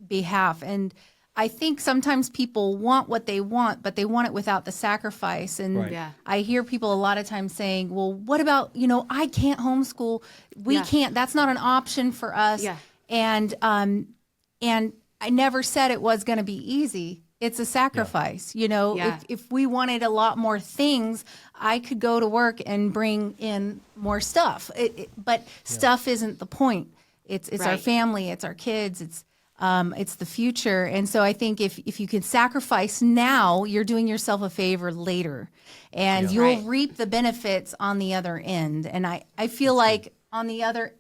behalf. And I think sometimes people want what they want, but they want it without the sacrifice. And Right. Yeah. I hear people a lot of times saying, well, what about, I can't homeschool. We Yeah. can't, that's not an option for us. Yeah. And I never said it was going to be easy. It's a sacrifice. Yeah. If we wanted a lot more things, I could go to work and bring in more stuff. But stuff isn't the point. It's our Right. family, it's our kids, it's the future. And so I think if you can sacrifice now, you're doing yourself a favor later, and you'll Right. reap the benefits on the other end. And I feel like on the other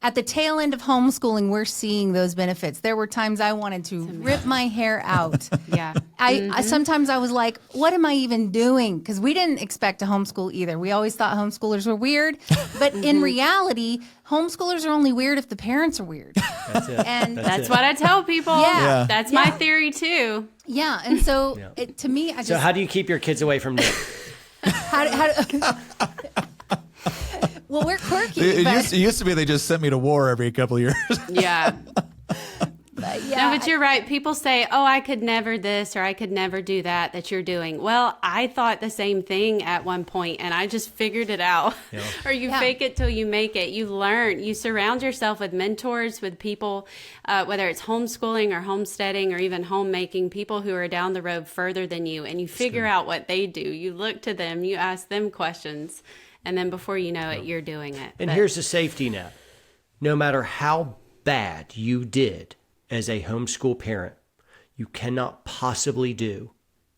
at the tail end of homeschooling, we're seeing those benefits. There were times I wanted to rip my hair out. Yeah. I sometimes I was like, what am I even doing? Because we didn't expect to homeschool either. We always thought homeschoolers were weird. But in reality, homeschoolers are only weird if the parents are weird. That's it. And That's what I tell people. Yeah. That's Yeah. my theory too. yeah, and so to me, I just So how do you keep your kids away from Nick? well, we're quirky. It but- used to be they just sent me to war every couple of years. Yeah. No, but you're right. People say, oh, I could never this or I could never do that you're doing. Well, I thought the same thing at one point and I just figured it out. Yeah. Or you fake it till you make it. You learn. You surround yourself with mentors, with people, whether it's homeschooling or homesteading or even homemaking, people who are down the road further than you, and you figure out what they do. You look to them, you ask them questions, and then before you know it, you're doing it. And here's the safety net. No matter how bad you did as a homeschool parent, you cannot possibly do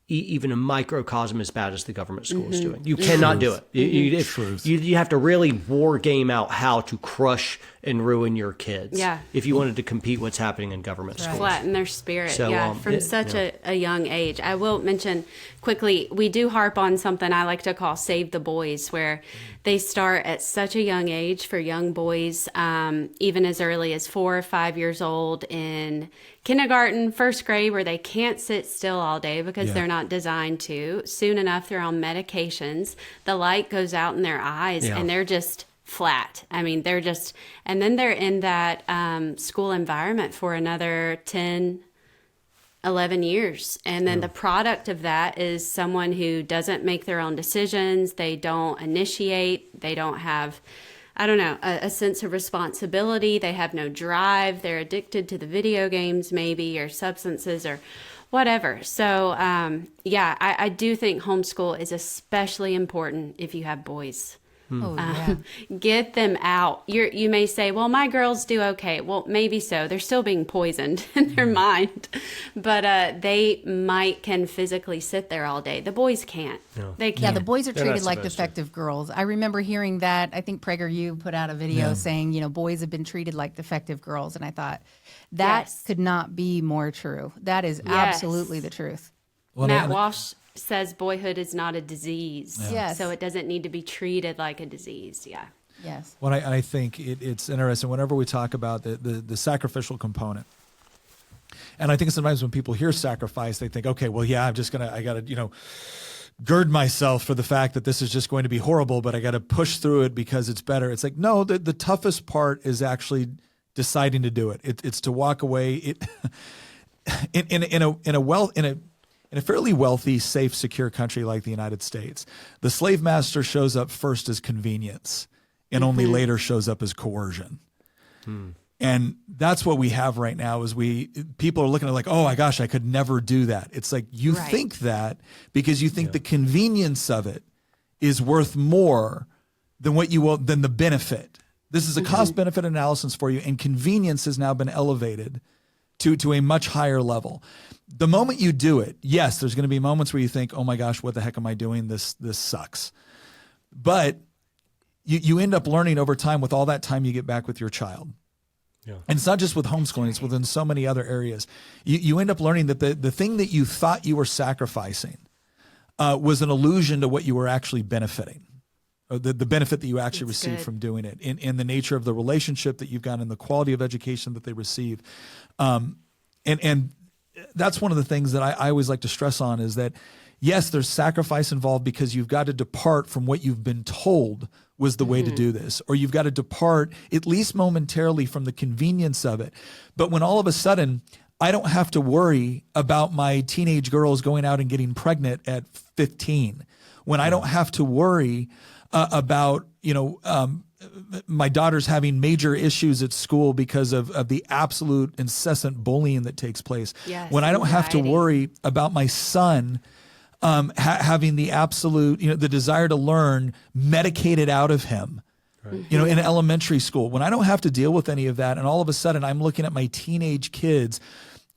even a microcosm as bad as the government school is doing. You cannot do it. You have to really war game out how to crush and ruin your kids. Yeah. If you wanted to compete what's happening in government schools. Flatten their spirit, So, from such a young age. I will mention quickly, we do harp on something I like to call Save the Boys, where they start at such a young age for young boys, even as early as 4 or 5 years old in kindergarten, first grade, where they can't sit still all day because they're not designed to. Soon enough, they're on medications. The light goes out in their eyes and they're just flat. I mean, they're just, and then they're in that school environment for another 10, 11 years. And then the product of that is someone who doesn't make their own decisions. They don't initiate. They don't have, I don't know, a sense of responsibility. They have no drive. They're addicted to the video games maybe, or substances or whatever. So, I do think homeschool is especially important if you have boys. Get them out. You may say, well, my girls do okay. Well, maybe so. They're still being poisoned in their mind, but they can physically sit there all day. The boys can't. No. They can't. Yeah, the boys are They're treated not like supposed defective girls. I remember hearing that. I think PragerU put out a video saying, boys have been treated like defective girls. And I thought that could not be more true. That is absolutely the truth. Well, Matt Walsh says boyhood is not a disease. Yes. So it doesn't need to be treated like a disease. Yeah. Yes. Well, I think it's interesting whenever we talk about the sacrificial component. And I think sometimes when people hear sacrifice, they think, okay, well, yeah, I got to, gird myself for the fact that this is just going to be horrible, but I got to push through it because it's better. It's like, no, the toughest part is actually deciding to do it. It's to walk away. In a fairly wealthy, safe, secure country like the United States, the slave master shows up first as convenience and only later shows up as coercion. And that's what we have right now is people are looking at like, oh my gosh, I could never do that. It's like you think that because you think the convenience of it is worth more than than the benefit. This is a cost benefit analysis for you, and convenience has now been elevated to a much higher level. The moment you do it, yes, there's going to be moments where you think, oh my gosh, what the heck am I doing? This sucks. But you end up learning over time with all that time you get back with your child. Yeah. And it's not just with homeschooling, it's within so many other areas. You end up learning that the thing that you thought you were sacrificing was an illusion to what you were actually benefiting. The benefit that you actually receive from doing it, in the nature of the relationship that you've got and the quality of education that they receive. And that's one of the things that I always like to stress on is that, yes, there's sacrifice involved because you've got to depart from what you've been told was the way to do this, or you've got to depart at least momentarily from the convenience of it. But when all of a sudden I don't have to worry about my teenage girls going out and getting pregnant at 15, when I don't have to worry about, my daughter's having major issues at school because of the absolute incessant bullying that takes place. Yes, when I don't have to worry about my son having the absolute, the desire to learn medicated out of him, in elementary school, when I don't have to deal with any of that. And all of a sudden I'm looking at my teenage kids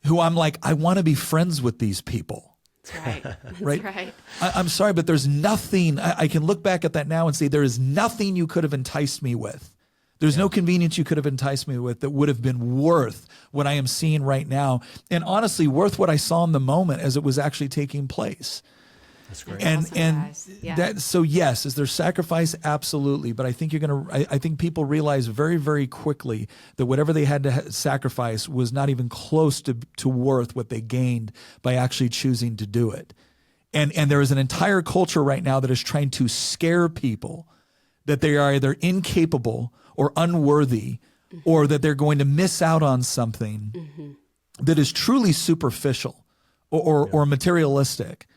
who I'm like, I want to be friends with these people. That's right. That's right. I'm sorry, but there's nothing, I can look back at that now and say, there is nothing you could have enticed me with. There's no convenience you could have enticed me with that would have been worth what I am seeing right now. And honestly, worth what I saw in the moment as it was actually taking place. That's great. So yes, is there sacrifice? Absolutely. But I think I think people realize very, very quickly that whatever they had to sacrifice was not even close to worth what they gained by actually choosing to do it. And there is an entire culture right now that is trying to scare people that they are either incapable or unworthy, or that they're going to miss out on something that is truly superficial or materialistic.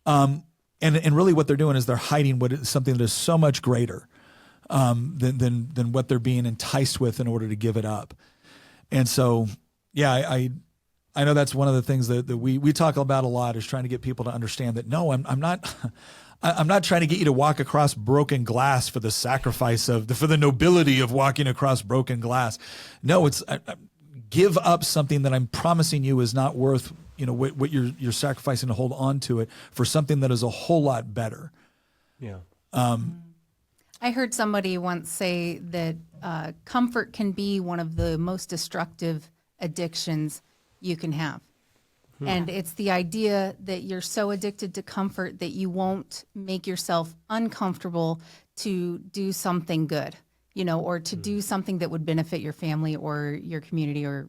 And really what they're doing is they're hiding what is something that is so much greater than what they're being enticed with in order to give it up. And so, yeah, I know that's one of the things that we talk about a lot, is trying to get people to understand that, no, I'm not I'm not trying to get you to walk across broken glass for the sacrifice for the nobility of walking across broken glass. No, it's give up something that I'm promising you is not worth, what you're sacrificing to hold on to it for something that is a whole lot better. Yeah. I heard somebody once say that comfort can be one of the most destructive addictions you can have. And it's the idea that you're so addicted to comfort that you won't make yourself uncomfortable to do something good, or to do something that would benefit your family or your community or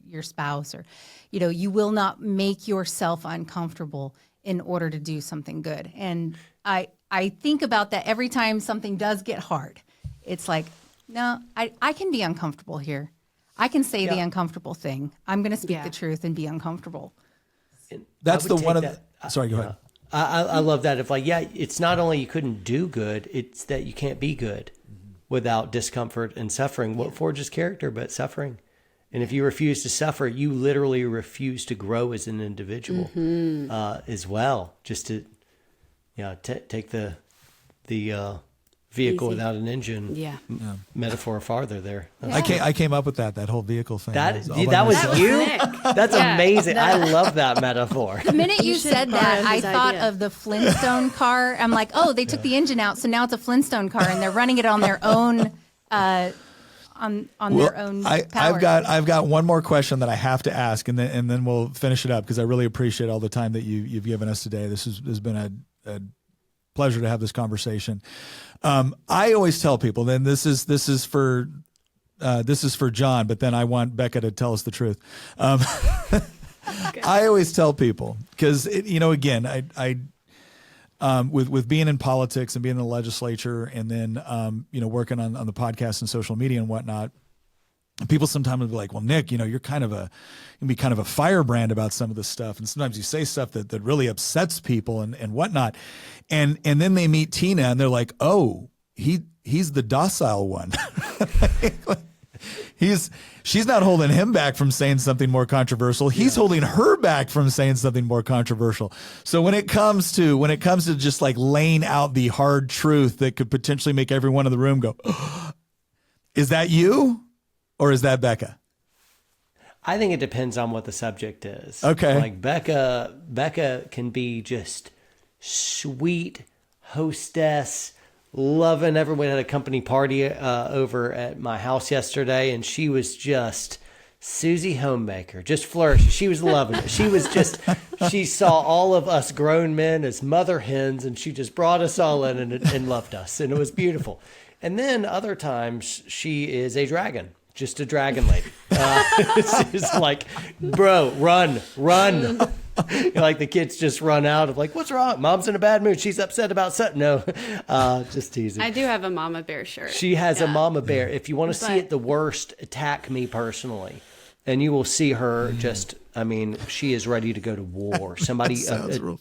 your spouse, or, you will not make yourself uncomfortable in order to do something good. And I think about that every time something does get hard. It's like, no, I can be uncomfortable here. I can say the uncomfortable thing. I'm going to speak the truth and be uncomfortable. That's the one of the, sorry, go ahead. I love that. It's not only you couldn't do good, it's that you can't be good without discomfort and suffering. What forges character but suffering? And if you refuse to suffer, you literally refuse to grow as an individual as well. Just to, take the vehicle without an engine metaphor farther there. I came up with that whole vehicle thing. That was you? That's amazing. I love that metaphor. The minute you said that, I thought of the Flintstone car. I'm like, oh, they took the engine out, so now it's a Flintstone car, and they're running it on their own their own power. I've got one more question that I have to ask, and then we'll finish it up, because I really appreciate all the time that you've given us today. This has been a pleasure to have this conversation. I always tell people, then this is for John, but then I want Becca to tell us the truth. I always tell people, because again, I with being in politics and being in the legislature, and then working on the podcast and social media and whatnot, people sometimes will be like, well, Nick, you're kind of a firebrand about some of this stuff. And sometimes you say stuff that really upsets people and whatnot. And then they meet Tina and they're like, oh, he's the docile one. She's not holding him back from saying something more controversial. He's holding her back from saying something more controversial. So when it comes to just like laying out the hard truth that could potentially make everyone in the room go, oh, is that you? Or is that Becca? I think it depends on what the subject is. Okay. Like Becca can be just sweet hostess, loving everyone. Had a company party over at my house yesterday, and she was just Susie Homemaker, just flourishing. She was loving it. She saw all of us grown men as mother hens, and she just brought us all in and loved us, and it was beautiful. And then other times she is a dragon. Just a dragon lady. It's like, bro, run. Like the kids just run out of like, what's wrong? Mom's in a bad mood. She's upset about something. No, just teasing. I do have a mama bear shirt. She has a mama bear. If you want to see it the worst, attack me personally. And you will see her she is ready to go to war. Somebody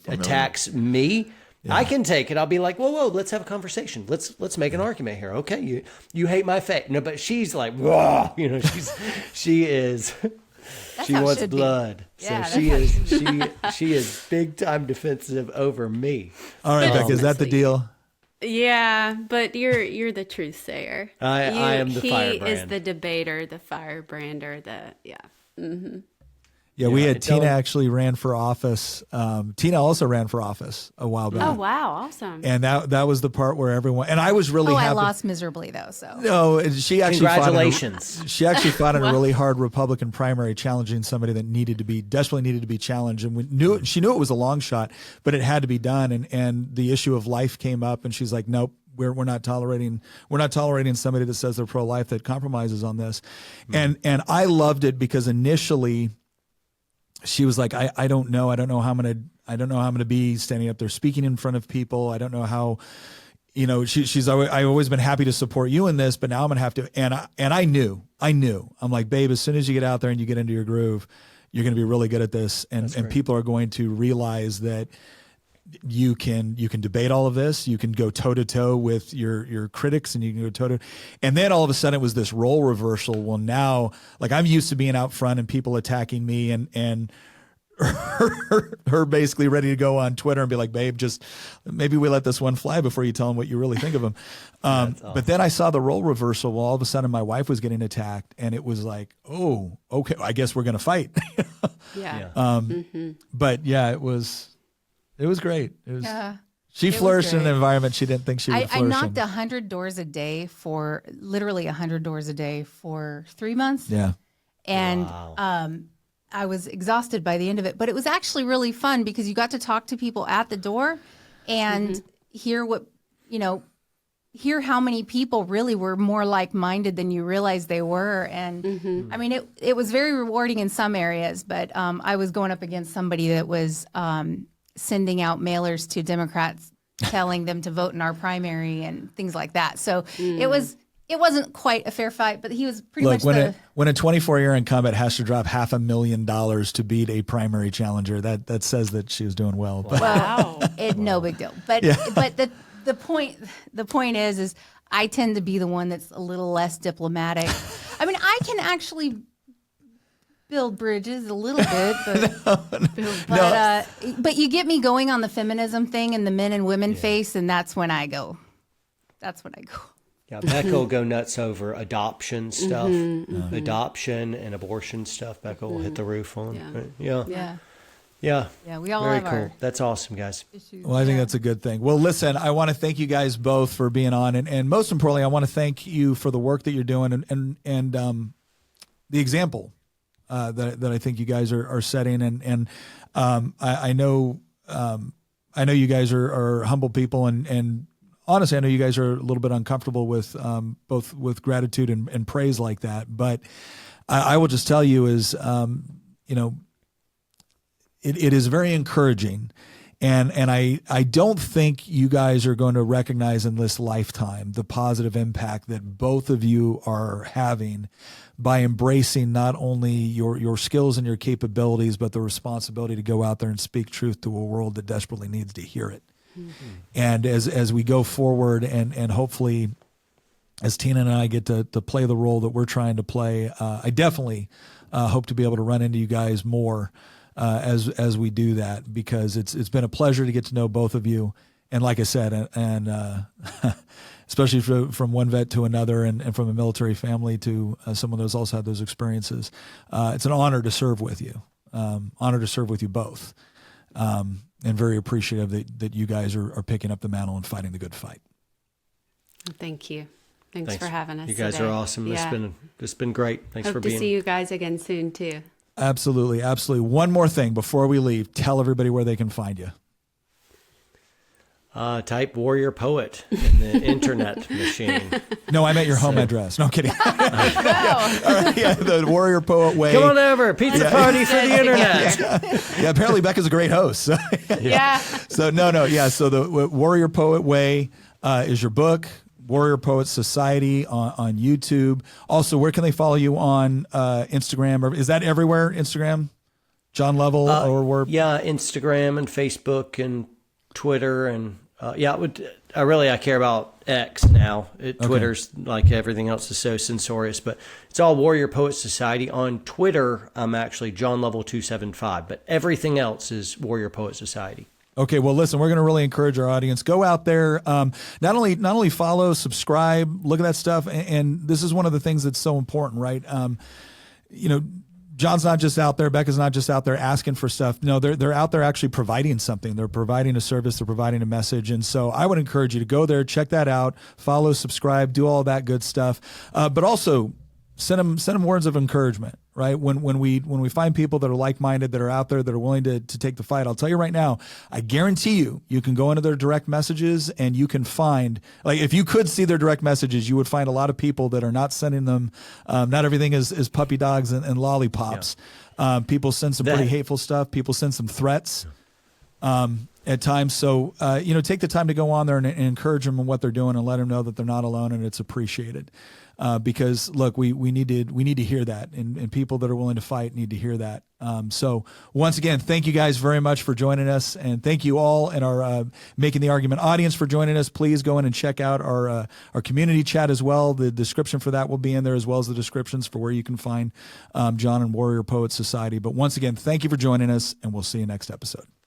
attacks me. Yeah. I can take it. I'll be like, whoa, let's have a conversation. Let's make an argument here. Okay, you hate my faith. No, but she's like, whoa, she wants blood. Yeah, so she is big time defensive over me. All right, Becca, is that the deal? Yeah, but you're the truth sayer. I am the firebrand. He is the debater, the firebrander, Yeah, we had Tina actually ran for office. Tina also ran for office a while back. Oh, wow. Awesome. And that was the part where everyone, and I was really happy. I lost miserably though, so. No, she actually Congratulations. She actually fought in a really hard Republican primary, challenging somebody that desperately needed to be challenged. And she knew it was a long shot, but it had to be done. And the issue of life came up, and she's like, nope. We're not tolerating somebody that says they're pro-life that compromises on this. Mm. And I loved it because initially she was like, I don't know how I'm gonna be standing up there speaking in front of people. I don't know how, I've always been happy to support you in this, but now I'm gonna have to. And I knew. I'm like, babe, as soon as you get out there and you get into your groove, You're going to be really good at this, and people are going to realize that you can debate all of this. You can go toe to toe with your critics, and you can go toe to. And then all of a sudden, it was this role reversal. Well, now, like, I'm used to being out front and people attacking me, and her basically ready to go on Twitter and be like, babe, just maybe we let this one fly before you tell them what you really think of them. Awesome. But then I saw the role reversal. Well, all of a sudden my wife was getting attacked, and it was like, oh, okay, I guess we're going to fight. But yeah, it was great. It was, she flourished in an environment she didn't think she would flourish in. I knocked 100 doors a day for literally 100 doors a day for 3 months. Yeah. And, I was exhausted by the end of it, but it was actually really fun because you got to talk to people at the door and hear how many people really were more like-minded than you realized they were. And I mean, it was very rewarding in some areas, but I was going up against somebody that was sending out mailers to Democrats telling them to vote in our primary and things like that. So it wasn't quite a fair fight, but he was pretty much when a 24-year in combat has to drop $500,000 to beat a primary challenger, that says that she was doing well. Wow. No big deal. But the point is I tend to be the one that's a little less diplomatic. I mean, I can actually build bridges a little bit, but you get me going on the feminism thing and the men and women face, and that's when I go. Yeah, Becca will go nuts over adoption stuff, adoption and abortion stuff. Becca will hit the roof on. Yeah. We all very have cool. our That's awesome, guys. issues. Well, I think that's a good thing. Well, listen, I want to thank you guys both for being on, and most importantly, I want to thank you for the work that you're doing and the example that I think you guys are setting. And I know you guys are humble people, and honestly, I know you guys are a little bit uncomfortable with both with gratitude and praise like that. But I will just tell you is, it is very encouraging. And I don't think you guys are going to recognize in this lifetime the positive impact that both of you are having by embracing not only your skills and your capabilities, but the responsibility to go out there and speak truth to a world that desperately needs to hear it. And as we go forward and hopefully as Tina and I get to play the role that we're trying to play, I definitely hope to be able to run into you guys more as we do that, because it's been a pleasure to get to know both of you. And like I said, and especially from one vet to another and from a military family to someone who's also had those experiences, it's an honor to serve with you, both. And very appreciative that you guys are picking up the mantle and fighting the good fight. Thank you. Thanks for having us. You guys today. are awesome. Yeah. It's been great. Thanks Hope for being. to see you guys again soon too. Absolutely. One more thing before we leave, tell everybody where they can find you. Type Warrior Poet in the internet machine. No, I meant your home address. No, I'm kidding. All right, the Warrior Poet way. Come on over, pizza party for the internet. Yeah, apparently Becca's a great host. So, So So the Warrior Poet way is your book. Warrior Poet Society on YouTube. Also, where can they follow you on Instagram? Or is that everywhere? Instagram, John Lovell, or where? Yeah, Instagram and Facebook and Twitter and I care about X now. Twitter's like everything else is so censorious, but it's all Warrior Poet Society. On Twitter, I'm actually John Lovell 275, but everything else is Warrior Poet Society. Okay, well, listen, we're going to really encourage our audience. Go out there, not only follow, subscribe, look at that stuff, and this is one of the things that's so important, right? John's not just out there, Becca's not just out there asking for stuff. No, they're out there actually providing something. They're providing a service, they're providing a message. And so I would encourage you to go there, check that out, follow, subscribe, do all that good stuff. But also send them words of encouragement, right? When we find people that are like-minded, that are out there, that are willing to take the fight, I'll tell you right now, I guarantee you can go into their direct messages and you can find, like, if you could see their direct messages, you would find a lot of people that are not sending them. Not everything is puppy dogs and lollipops. People send some pretty hateful stuff. People send some threats. at times. So, take the time to go on there and encourage them in what they're doing and let them know that they're not alone and it's appreciated. Because look, we need to hear that, and people that are willing to fight need to hear that. So once again, thank you guys very much for joining us, and thank you all in our Making the Argument audience for joining us. Please go in and check out our community chat as well. The description for that will be in there, as well as the descriptions for where you can find John and Warrior Poet Society. But once again, thank you for joining us, and we'll see you next episode.